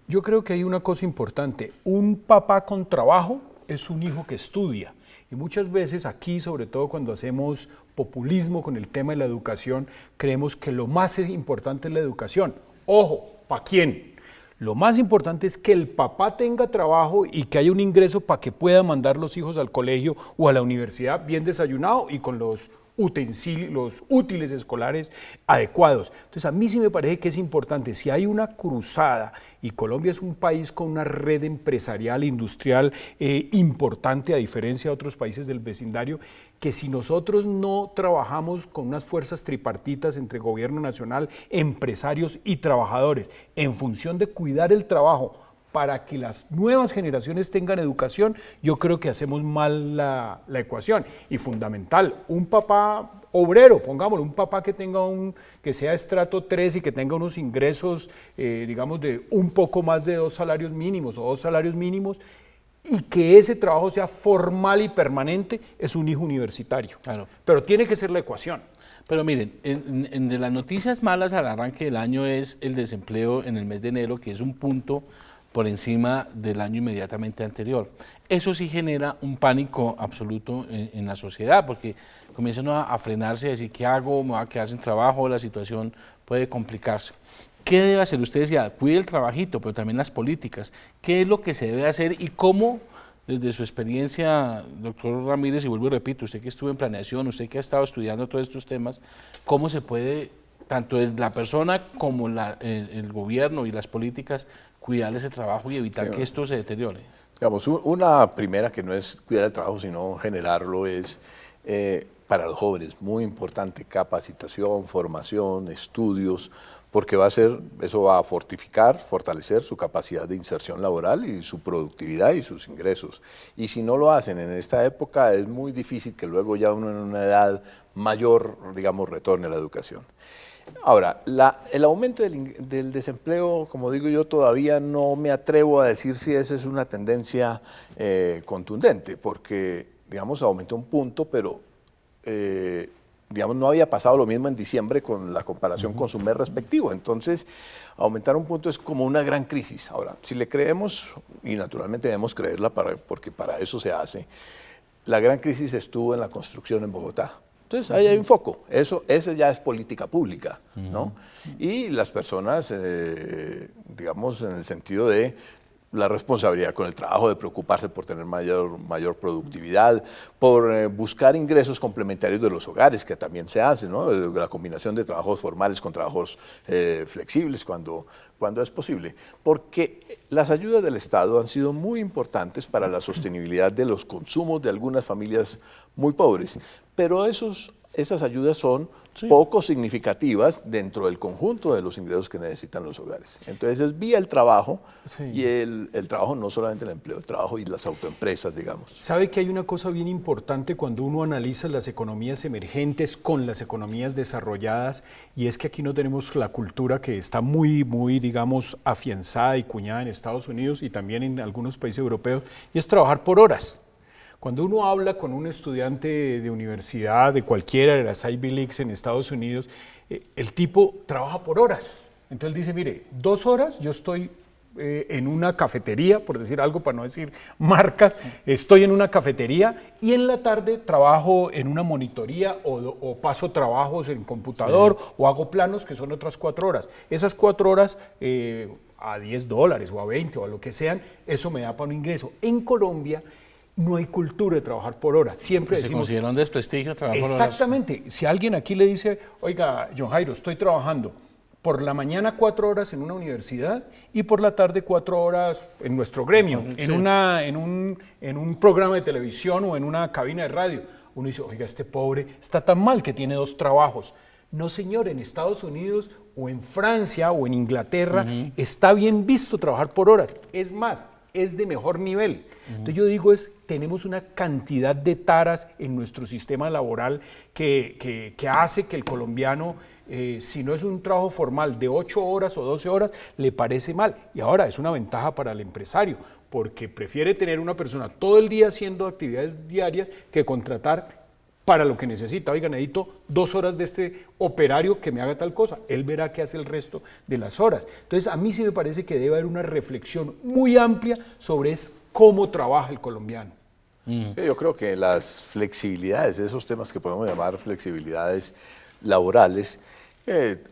Yo creo que hay una cosa importante: un papá con trabajo es un hijo que estudia. Y muchas veces aquí, sobre todo cuando hacemos populismo con el tema de la educación, creemos que lo más importante es la educación. Ojo, ¿para quién? Lo más importante es que el papá tenga trabajo y que haya un ingreso para que pueda mandar los hijos al colegio o a la universidad bien desayunado y con los utensilios, los útiles escolares adecuados. Entonces a mí sí me parece que es importante, si hay una cruzada, y Colombia es un país con una red empresarial, industrial importante, a diferencia de otros países del vecindario, que si nosotros no trabajamos con unas fuerzas tripartitas entre gobierno nacional, empresarios y trabajadores, en función de cuidar el trabajo, para que las nuevas generaciones tengan educación, yo creo que hacemos mal la ecuación. Y fundamental, un papá obrero, pongámoslo, un papá que sea estrato 3 y que tenga unos ingresos, digamos, de un poco más de 2 salarios mínimos o 2 salarios mínimos, y que ese trabajo sea formal y permanente, es un hijo universitario. Claro. Pero tiene que ser la ecuación. Pero miren, de las noticias malas al arranque del año es el desempleo en el mes de enero, que es un punto por encima del año inmediatamente anterior. Eso sí genera un pánico absoluto en la sociedad, porque comienzan a frenarse, a decir, ¿qué hago? ¿Me voy a quedar sin trabajo? La situación puede complicarse. ¿Qué debe hacer? Usted decía, cuide el trabajito, pero también las políticas. ¿Qué es lo que se debe hacer y cómo, desde su experiencia, doctor Ramírez, y vuelvo y repito, usted que estuvo en planeación, usted que ha estado estudiando todos estos temas, cómo se puede, tanto la persona como el gobierno y las políticas, cuidar ese trabajo y evitar que esto se deteriore? Digamos, una primera, que no es cuidar el trabajo, sino generarlo, es para los jóvenes muy importante: capacitación, formación, estudios, porque eso va a fortalecer su capacidad de inserción laboral y su productividad y sus ingresos. Y si no lo hacen en esta época, es muy difícil que luego ya uno en una edad mayor, digamos, retorne a la educación. Ahora, el aumento del desempleo, como digo yo, todavía no me atrevo a decir si esa es una tendencia contundente, porque digamos, aumentó un punto, pero digamos, no había pasado lo mismo en diciembre con la comparación con su mes respectivo. Entonces, aumentar un punto es como una gran crisis. Ahora, si le creemos, y naturalmente debemos creerla porque para eso se hace, la gran crisis estuvo en la construcción en Bogotá. Entonces, ahí hay un foco. Esa ya es política pública, ¿no? Y las personas, digamos, en el sentido de la responsabilidad con el trabajo, de preocuparse por tener mayor productividad, por buscar ingresos complementarios de los hogares, que también se hace, ¿no? La combinación de trabajos formales con trabajos flexibles cuando es posible. Porque las ayudas del Estado han sido muy importantes para la sostenibilidad de los consumos de algunas familias muy pobres, pero esas ayudas son poco significativas dentro del conjunto de los ingresos que necesitan los hogares. Entonces es vía el trabajo, y el trabajo no solamente el empleo, el trabajo y las autoempresas, digamos. Sabe que hay una cosa bien importante cuando uno analiza las economías emergentes con las economías desarrolladas, y es que aquí no tenemos la cultura que está muy, digamos, afianzada y cuñada en Estados Unidos y también en algunos países europeos, y es trabajar por horas. Cuando uno habla con un estudiante de universidad, de cualquiera de las Ivy Leagues en Estados Unidos, el tipo trabaja por horas. Entonces él dice, mire, 2 horas yo estoy en una cafetería, por decir algo, para no decir marcas, estoy en una cafetería y en la tarde trabajo en una monitoría o paso trabajos en computador o hago planos, que son otras 4 horas. Esas 4 horas a $10 o a 20 o a lo que sean, eso me da para un ingreso. En Colombia no hay cultura de trabajar por horas. Siempre decimos, se considera un desprestigio trabajar por horas. Exactamente. Si alguien aquí le dice, oiga, John Jairo, estoy trabajando por la mañana 4 horas en una universidad y por la tarde 4 horas en nuestro gremio, en un programa de televisión o en una cabina de radio. Uno dice, oiga, este pobre está tan mal que tiene 2 trabajos. No, señor, en Estados Unidos o en Francia o en Inglaterra está bien visto trabajar por horas. Es más, es de mejor nivel. Entonces yo digo, tenemos una cantidad de taras en nuestro sistema laboral que hace que el colombiano, si no es un trabajo formal de 8 horas o 12 horas, le parece mal. Y ahora es una ventaja para el empresario, porque prefiere tener una persona todo el día haciendo actividades diarias que contratar para lo que necesita. Oiga, necesito 2 horas de este operario que me haga tal cosa. Él verá qué hace el resto de las horas. Entonces, a mí sí me parece que debe haber una reflexión muy amplia sobre cómo trabaja el colombiano. Yo creo que las flexibilidades, esos temas que podemos llamar flexibilidades laborales,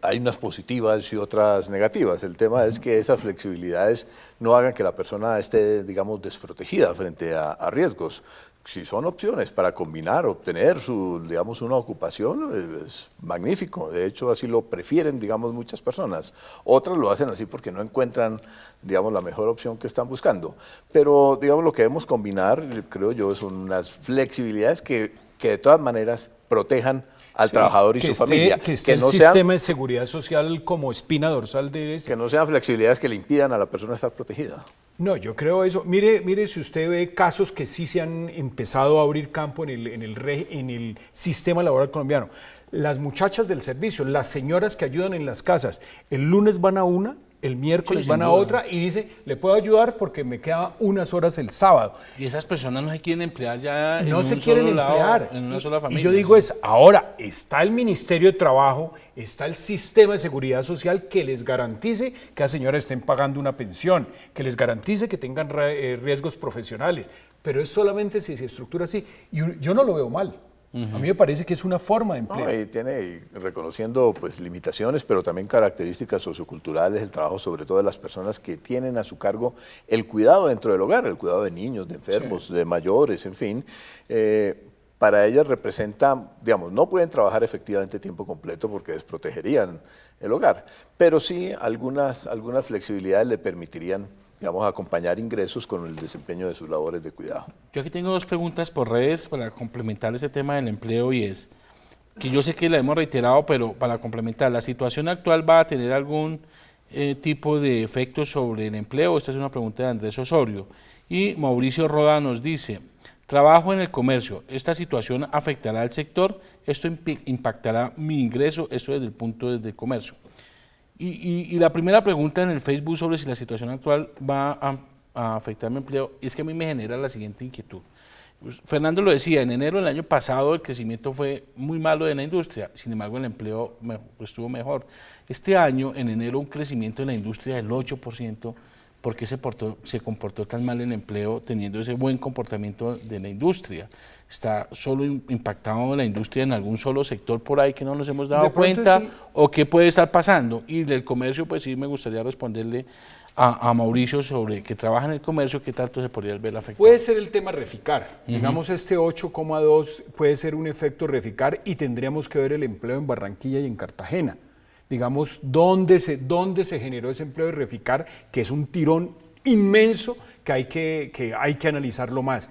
hay unas positivas y otras negativas. El tema es que esas flexibilidades no hagan que la persona esté, digamos, desprotegida frente a riesgos. Si son opciones para combinar, obtener digamos, una ocupación, es magnífico. De hecho, así lo prefieren, digamos, muchas personas. Otras lo hacen así porque no encuentran, digamos, la mejor opción que están buscando. Pero, digamos, lo que debemos combinar, creo yo, son unas flexibilidades que de todas maneras protejan al trabajador y su familia. Que no el sistema de seguridad social como espina dorsal de que no sean flexibilidades que le impidan a la persona estar protegida. No, yo creo eso. Mire si usted ve casos que sí se han empezado a abrir campo en el sistema laboral colombiano. Las muchachas del servicio, las señoras que ayudan en las casas, el lunes van a una, el miércoles van a otra y dice, le puedo ayudar porque me quedan unas horas el sábado. Y esas personas no se quieren emplear ya en un solo lado, en una sola familia. Y yo digo ahora está el Ministerio de Trabajo, está el sistema de seguridad social que les garantice que a señoras estén pagando una pensión, que les garantice que tengan riesgos profesionales, pero es solamente si se estructura así. Y yo no lo veo mal. A mí me parece que es una forma de empleo. No, y tiene, reconociendo pues, limitaciones, pero también características socioculturales, el trabajo sobre todo de las personas que tienen a su cargo el cuidado dentro del hogar, el cuidado de niños, de enfermos, de mayores, en fin. Para ellas representa, digamos, no pueden trabajar efectivamente tiempo completo porque desprotegerían el hogar, pero sí algunas flexibilidades le permitirían, digamos, acompañar ingresos con el desempeño de sus labores de cuidado. Yo aquí tengo 2 preguntas por redes para complementar ese tema del empleo, y es que yo sé que la hemos reiterado, pero para complementar, ¿la situación actual va a tener algún tipo de efecto sobre el empleo? Esta es una pregunta de Andrés Osorio. Y Mauricio Roda nos dice, trabajo en el comercio, ¿esta situación afectará al sector? ¿Esto impactará mi ingreso? Esto desde el punto del comercio. Y la primera pregunta en el Facebook sobre si la situación actual va a afectar mi empleo, es que a mí me genera la siguiente inquietud. Fernando lo decía, en enero del año pasado el crecimiento fue muy malo en la industria, sin embargo el empleo estuvo mejor. Este año, en enero, un crecimiento en la industria del 8%, ¿por qué se comportó tan mal el empleo teniendo ese buen comportamiento de la industria? ¿Está solo impactado la industria en algún solo sector por ahí que no nos hemos dado cuenta? Sí. ¿O qué puede estar pasando? Y del comercio, pues sí me gustaría responderle a Mauricio sobre que trabaja en el comercio, ¿qué tanto se podría ver afectado? Puede ser el tema reficar. Digamos, este 8,2 puede ser un efecto reficar y tendríamos que ver el empleo en Barranquilla y en Cartagena. Digamos, dónde se generó ese empleo de reficar, que es un tirón inmenso que hay que analizarlo más.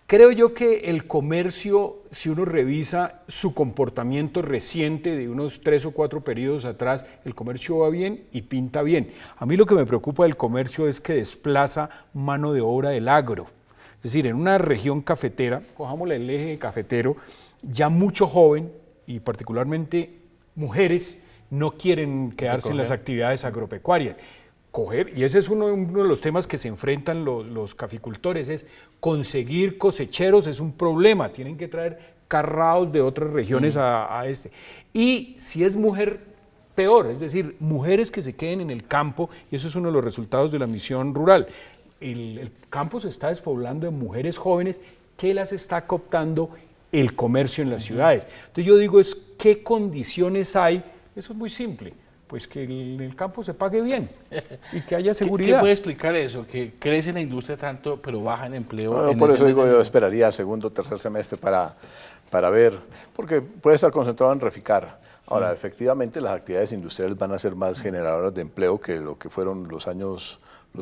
Creo yo que el comercio, si uno revisa su comportamiento reciente de unos 3 o 4 periodos atrás, el comercio va bien y pinta bien. A mí lo que me preocupa del comercio es que desplaza mano de obra del agro. Es decir, en una región cafetera, cojámosle el eje cafetero, ya mucho joven y particularmente mujeres no quieren quedarse en las actividades agropecuarias. Y ese es uno de los temas que se enfrentan los caficultores, es conseguir cosecheros es un problema, tienen que traer carrados de otras regiones a este. Y si es mujer, peor, es decir, mujeres que se queden en el campo, y eso es uno de los resultados de la misión rural. El campo se está despoblando de mujeres jóvenes que las está cooptando el comercio en las ciudades. Entonces yo digo, ¿qué condiciones hay? Eso es muy simple. Pues que en el campo se pague bien y que haya seguridad. ¿Qué puede explicar eso? Que crece la industria tanto, pero baja el empleo. No, por eso digo, yo esperaría segundo o tercer semestre para ver, porque puede estar concentrado en reficar. Ahora, efectivamente, las actividades industriales van a ser más generadoras de empleo que lo que fueron los años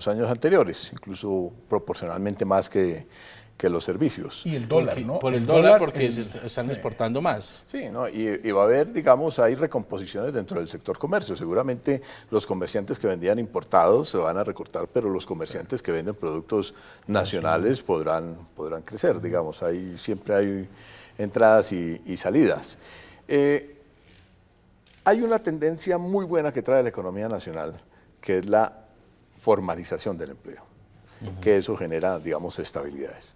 anteriores, incluso proporcionalmente más que los servicios. Y el dólar, ¿no? Por el dólar porque se están exportando más. Sí, ¿no? Y va a haber, digamos, hay recomposiciones dentro del sector comercio. Seguramente los comerciantes que vendían importados se van a recortar, pero los comerciantes que venden productos nacionales podrán crecer, digamos. Siempre hay entradas y salidas. Hay una tendencia muy buena que trae la economía nacional, que es la formalización del empleo, que eso genera, digamos, estabilidades.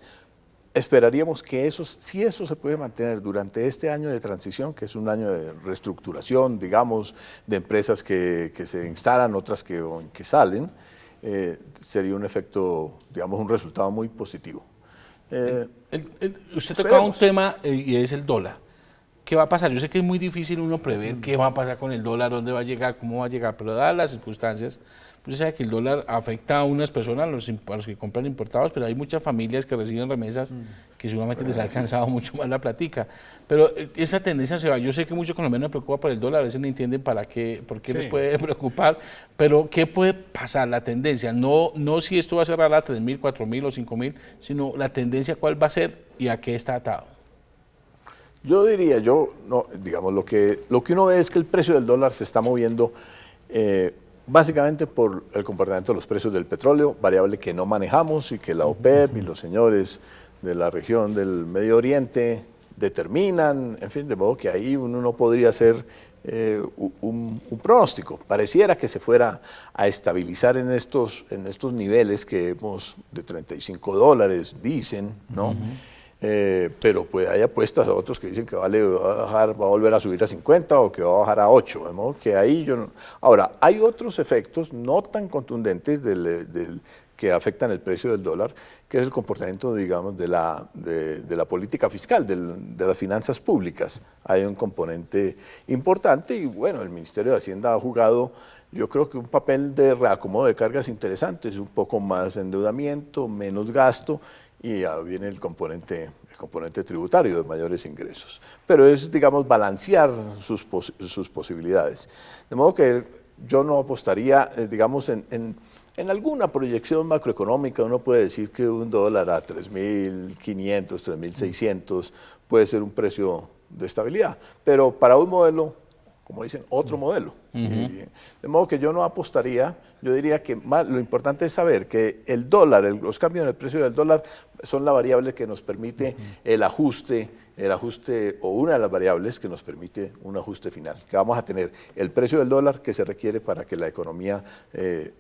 Esperaríamos que si eso se puede mantener durante este año de transición, que es un año de reestructuración, digamos, de empresas que se instalan, otras que salen, sería un efecto, digamos, un resultado muy positivo. Usted tocaba un tema y es el dólar. ¿Qué va a pasar? Yo sé que es muy difícil uno prever qué va a pasar con el dólar, dónde va a llegar, cómo va a llegar, pero dadas las circunstancias, pues sabe que el dólar afecta a unas personas, a los que compran importados, pero hay muchas familias que reciben remesas que seguramente les ha alcanzado mucho más la platica. Pero esa tendencia se va. Yo sé que muchos colombianos se preocupan por el dólar, a veces no entienden por qué les puede preocupar, pero ¿qué puede pasar? La tendencia, no si esto va a cerrar a 3.000, 4.000 o 5.000, sino la tendencia cuál va a ser y a qué está atado. Yo diría, digamos, lo que uno ve es que el precio del dólar se está moviendo básicamente por el comportamiento de los precios del petróleo, variable que no manejamos y que la OPEP y los señores de la región del Medio Oriente determinan, en fin, de modo que ahí uno no podría hacer un pronóstico. Pareciera que se fuera a estabilizar en estos niveles que hemos de $35, dicen, ¿no? Pero pues hay apuestas a otros que dicen que va a volver a subir a 50 o que va a bajar a 8, ¿no? Que ahí Ahora, hay otros efectos no tan contundentes que afectan el precio del dólar, que es el comportamiento, digamos, de la política fiscal, de las finanzas públicas. Hay un componente importante y bueno, el Ministerio de Hacienda ha jugado, yo creo que un papel de reacomodo de cargas interesantes, un poco más endeudamiento, menos gasto, y ya viene el componente tributario de mayores ingresos. Pero es, digamos, balancear sus posibilidades. De modo que yo no apostaría, digamos, en alguna proyección macroeconómica. Uno puede decir que un dólar a 3.500, 3.600 puede ser un precio de estabilidad, pero para un modelo, como dicen, otro modelo. De modo que yo no apostaría, yo diría que lo importante es saber que el dólar, los cambios en el precio del dólar son la variable que nos permite el ajuste o una de las variables que nos permite un ajuste final, que vamos a tener el precio del dólar que se requiere para que la economía,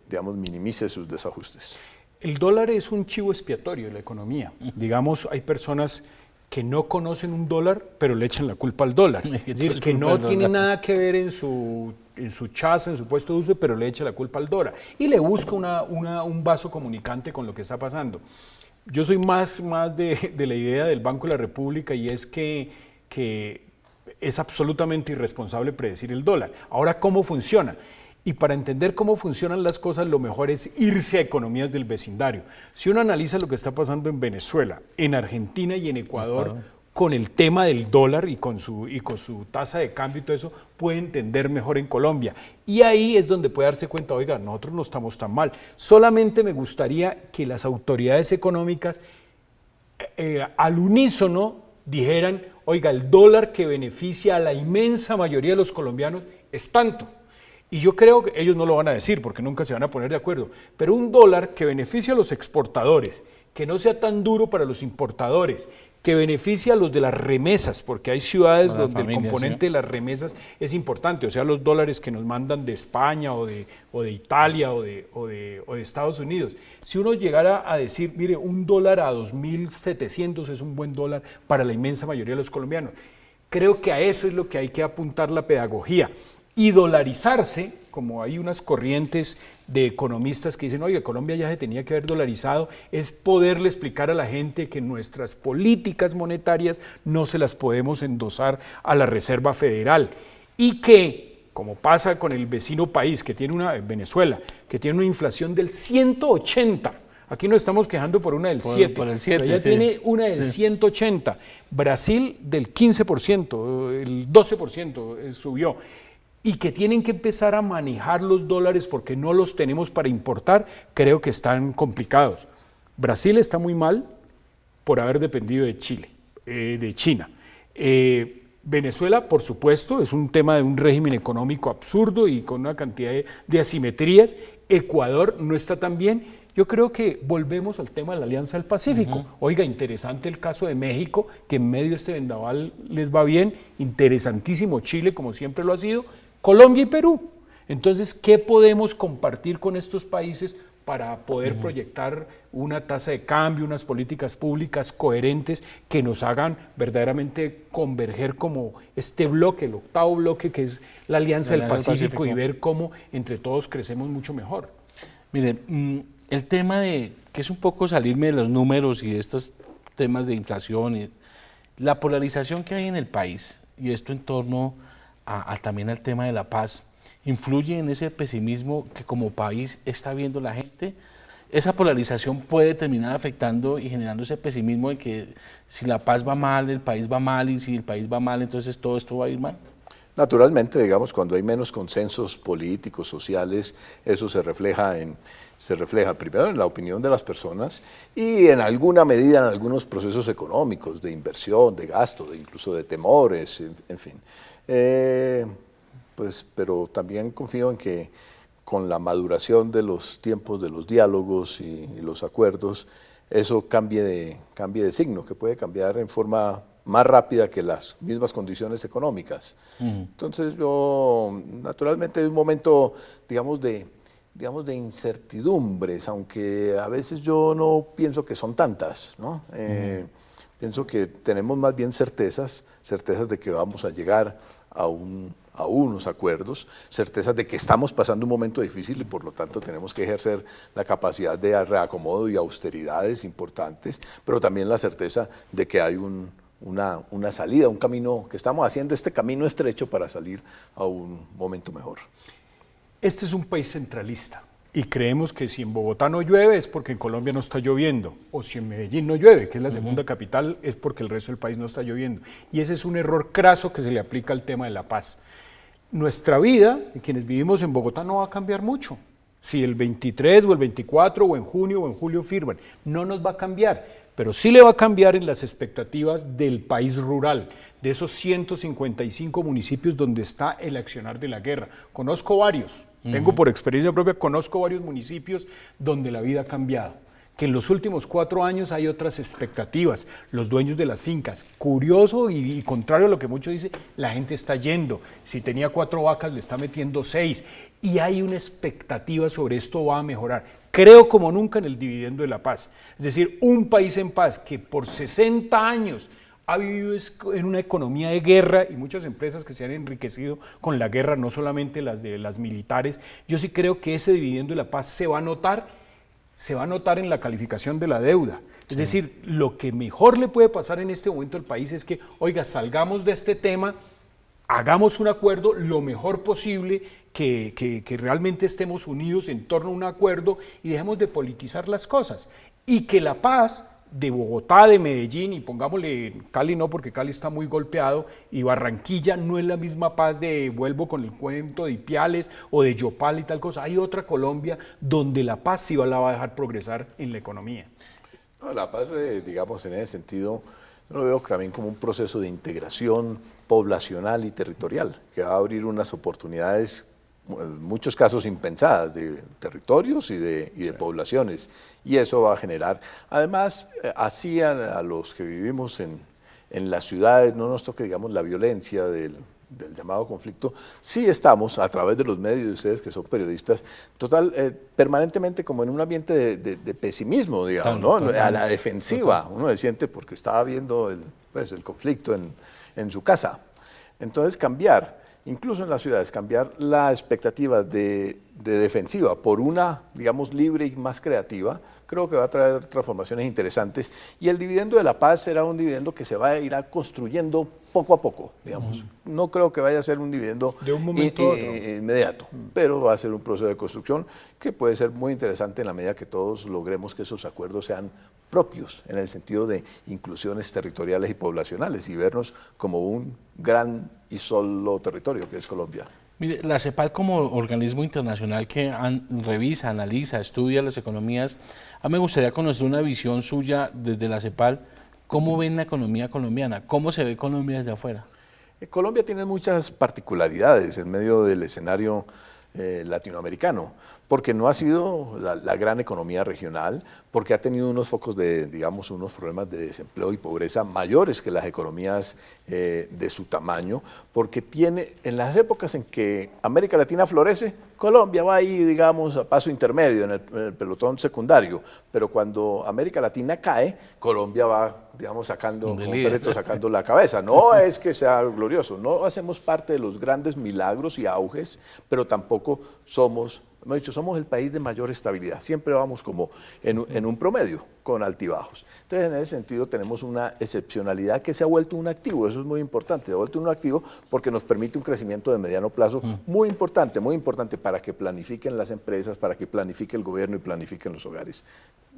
digamos, minimice sus desajustes. El dólar es un chivo expiatorio de la economía. Digamos, hay personas que no conocen un dólar, pero le echan la culpa al dólar. Es decir, que no tiene nada que ver en su chaza, en su puesto de uso, pero le echa la culpa al dólar. Y le busca un vaso comunicante con lo que está pasando. Yo soy más de la idea del Banco de la República, y es que es absolutamente irresponsable predecir el dólar. Ahora, ¿cómo funciona? Y para entender cómo funcionan las cosas, lo mejor es irse a economías del vecindario. Si uno analiza lo que está pasando en Venezuela, en Argentina y en Ecuador, con el tema del dólar y con su tasa de cambio y todo eso, puede entender mejor en Colombia. Y ahí es donde puede darse cuenta, oiga, nosotros no estamos tan mal. Solamente me gustaría que las autoridades económicas al unísono dijeran, oiga, el dólar que beneficia a la inmensa mayoría de los colombianos es tanto. Y yo creo que ellos no lo van a decir porque nunca se van a poner de acuerdo, pero un dólar que beneficia a los exportadores, que no sea tan duro para los importadores, que beneficia a los de las remesas, porque hay ciudades donde el componente de las remesas es importante, o sea, los dólares que nos mandan de España o de Italia o de Estados Unidos. Si uno llegara a decir, mire, un dólar a 2.700 es un buen dólar para la inmensa mayoría de los colombianos, creo que a eso es lo que hay que apuntar la pedagogía. Y dolarizarse, como hay unas corrientes de economistas que dicen, oye, Colombia ya se tenía que haber dolarizado, es poderle explicar a la gente que nuestras políticas monetarias no se las podemos endosar a la Reserva Federal y que, como pasa con el vecino país, que tiene Venezuela, que tiene una inflación del 180%, aquí nos estamos quejando por una del 7%, por el 7, pero ya tiene una del 180%, Brasil del 15%, el 12% subió, y que tienen que empezar a manejar los dólares porque no los tenemos para importar, creo que están complicados. Brasil está muy mal por haber dependido de China. Venezuela, por supuesto, es un tema de un régimen económico absurdo y con una cantidad de asimetrías. Ecuador no está tan bien. Yo creo que volvemos al tema de la Alianza del Pacífico. Oiga, interesante el caso de México, que en medio de este vendaval les va bien. Interesantísimo Chile, como siempre lo ha sido. Colombia y Perú. Entonces, ¿qué podemos compartir con estos países para poder proyectar una tasa de cambio, unas políticas públicas coherentes que nos hagan verdaderamente converger como este bloque, el octavo bloque que es la Alianza del Pacífico, y ver cómo entre todos crecemos mucho mejor? Miren, el tema de, que es un poco salirme de los números y de estos temas de inflación, y la polarización que hay en el país, y esto en torno también al tema de la paz, influye en ese pesimismo que como país está viendo la gente. Esa polarización puede terminar afectando y generando ese pesimismo de que si la paz va mal, el país va mal, y si el país va mal, entonces todo esto va a ir mal. Naturalmente, digamos, cuando hay menos consensos políticos, sociales, eso se refleja primero en la opinión de las personas y en alguna medida en algunos procesos económicos, de inversión, de gasto, incluso de temores, en fin. Pero también confío en que con la maduración de los tiempos de los diálogos y los acuerdos, eso cambie de signo, que puede cambiar en forma más rápida que las mismas condiciones económicas. Entonces yo, naturalmente, es un momento, digamos, de incertidumbres, aunque a veces yo no pienso que son tantas, ¿no? Pienso que tenemos más bien certezas de que vamos a llegar a unos acuerdos, certezas de que estamos pasando un momento difícil y por lo tanto tenemos que ejercer la capacidad de reacomodo y austeridades importantes, pero también la certeza de que hay una salida, un camino, que estamos haciendo este camino estrecho para salir a un momento mejor. Este es un país centralista y creemos que si en Bogotá no llueve es porque en Colombia no está lloviendo, o si en Medellín no llueve, que es la segunda capital, es porque el resto del país no está lloviendo. Y ese es un error craso que se le aplica al tema de la paz. Nuestra vida, quienes vivimos en Bogotá, no va a cambiar mucho. Si el 23 o el 24 o en junio o en julio firman, no nos va a cambiar, pero sí le va a cambiar en las expectativas del país rural, de esos 155 municipios donde está el accionar de la guerra. Conozco varios, tengo por experiencia propia, conozco varios municipios donde la vida ha cambiado, que en los últimos 4 años hay otras expectativas, los dueños de las fincas. Curioso y contrario a lo que muchos dicen, la gente está yendo. Si tenía 4 vacas, le está metiendo 6. Y hay una expectativa sobre esto va a mejorar. creo como nunca en el dividendo de la paz. Es decir, un país en paz que por 60 años ha vivido en una economía de guerra y muchas empresas que se han enriquecido con la guerra, no solamente las de las militares. Yo sí creo que ese dividendo de la paz se va a notar en la calificación de la deuda. Es decir, lo que mejor le puede pasar en este momento al país es que, oiga, salgamos de este tema, hagamos un acuerdo lo mejor posible, que realmente estemos unidos en torno a un acuerdo y dejemos de politizar las cosas. Y que la paz de Bogotá, de Medellín, y pongámosle Cali no, porque Cali está muy golpeado, y Barranquilla no es la misma paz de, vuelvo con el cuento de Ipiales o de Yopal y tal cosa. Hay otra Colombia donde la paz sí la va a dejar progresar en la economía. No, la paz, digamos, en ese sentido, yo lo veo también como un proceso de integración poblacional y territorial, que va a abrir unas oportunidades, en muchos casos impensadas, de territorios y de poblaciones, y eso va a generar, además, así a los que vivimos en las ciudades, no nos toque, digamos, la violencia del llamado conflicto, sí estamos, a través de los medios de ustedes que son periodistas, permanentemente como en un ambiente de pesimismo, digamos, ¿no? A la defensiva, uno se siente porque estaba viendo el conflicto en su casa. Entonces cambiar, incluso en las ciudades, cambiar la expectativa de defensiva por una, digamos, libre y más creativa, creo que va a traer transformaciones interesantes, y el dividendo de la paz será un dividendo que se va a ir construyendo poco a poco, digamos. No creo que vaya a ser un dividendo de un momento a otro inmediato, pero va a ser un proceso de construcción que puede ser muy interesante en la medida que todos logremos que esos acuerdos sean propios, en el sentido de inclusiones territoriales y poblacionales, y vernos como un gran y solo territorio que es Colombia. Mire, la CEPAL como organismo internacional que revisa, analiza, estudia las economías, a mí me gustaría conocer una visión suya desde la CEPAL. ¿Cómo ven la economía colombiana? ¿Cómo se ve Colombia desde afuera? Colombia tiene muchas particularidades en medio del escenario latinoamericano, porque no ha sido la gran economía regional, porque ha tenido unos focos de, digamos, unos problemas de desempleo y pobreza mayores que las economías de su tamaño, porque tiene, en las épocas en que América Latina florece, Colombia va ahí, digamos, a paso intermedio, en el pelotón secundario, pero cuando América Latina cae, Colombia va, digamos, sacando la cabeza. No es que sea glorioso, no hacemos parte de los grandes milagros y auges, pero tampoco somos, hemos dicho, somos el país de mayor estabilidad, siempre vamos como en un promedio, con altibajos. Entonces, en ese sentido, tenemos una excepcionalidad que se ha vuelto un activo, eso es muy importante, se ha vuelto un activo porque nos permite un crecimiento de mediano plazo muy importante para que planifiquen las empresas, para que planifique el gobierno y planifiquen los hogares,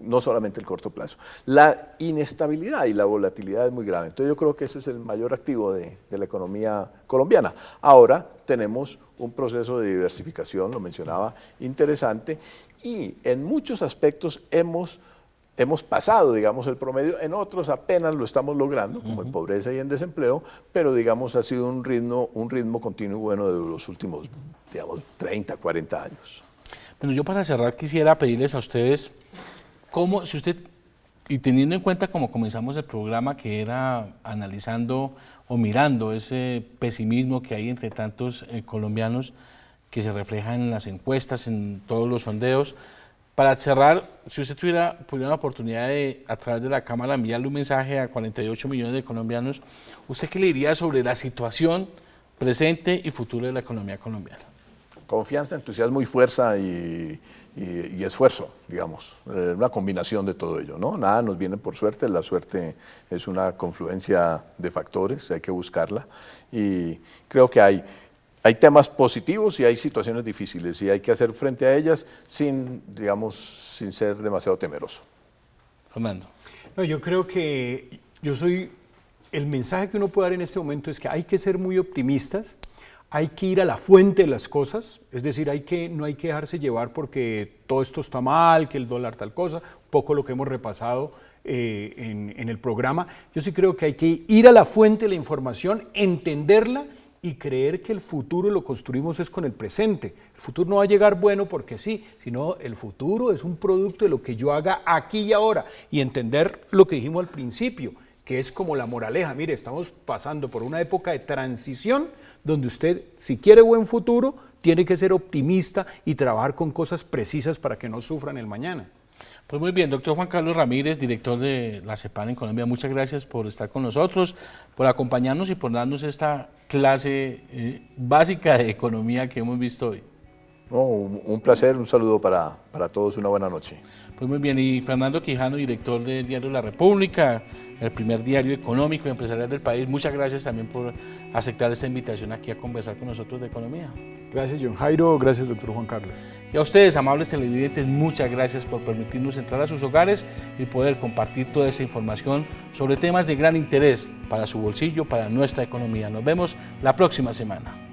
no solamente el corto plazo. La inestabilidad y la volatilidad es muy grave, entonces yo creo que ese es el mayor activo de la economía colombiana. Ahora tenemos un proceso de diversificación, lo mencionaba, interesante, y en muchos aspectos hemos pasado, digamos, el promedio, en otros apenas lo estamos logrando, como en pobreza y en desempleo, pero, digamos, ha sido un ritmo continuo bueno de los últimos, digamos, 30, 40 años. Bueno, yo para cerrar quisiera pedirles a ustedes, cómo, si usted, y teniendo en cuenta como comenzamos el programa, que era analizando o mirando ese pesimismo que hay entre tantos colombianos, que se refleja en las encuestas, en todos los sondeos. Para cerrar, si usted tuviera la oportunidad de, a través de la Cámara, enviarle un mensaje a 48 millones de colombianos, ¿usted qué le diría sobre la situación presente y futuro de la economía colombiana? Confianza, entusiasmo y fuerza y esfuerzo, digamos, una combinación de todo ello, ¿no? Nada nos viene por suerte, la suerte es una confluencia de factores, hay que buscarla, y creo que hay temas positivos y hay situaciones difíciles y hay que hacer frente a ellas sin ser demasiado temeroso. Fernando. No, yo creo que el mensaje que uno puede dar en este momento es que hay que ser muy optimistas, hay que ir a la fuente de las cosas, es decir, no hay que dejarse llevar porque todo esto está mal, que el dólar tal cosa, un poco lo que hemos repasado en el programa. Yo sí creo que hay que ir a la fuente de la información, entenderla y creer que el futuro lo construimos es con el presente. El futuro no va a llegar bueno porque sí, sino el futuro es un producto de lo que yo haga aquí y ahora, y entender lo que dijimos al principio, que es como la moraleja. Mire, estamos pasando por una época de transición donde usted, si quiere buen futuro, tiene que ser optimista y trabajar con cosas precisas para que no sufran el mañana. Pues muy bien, doctor Juan Carlos Ramírez, director de la CEPAL en Colombia, muchas gracias por estar con nosotros, por acompañarnos y por darnos esta clase básica de economía que hemos visto hoy. No, un placer, un saludo para todos, una buena noche. Pues muy bien, y Fernando Quijano, director del diario La República, el primer diario económico y empresarial del país, muchas gracias también por aceptar esta invitación aquí a conversar con nosotros de economía. Gracias, John Jairo, gracias, doctor Juan Carlos. Y a ustedes, amables televidentes, muchas gracias por permitirnos entrar a sus hogares y poder compartir toda esa información sobre temas de gran interés para su bolsillo, para nuestra economía. Nos vemos la próxima semana.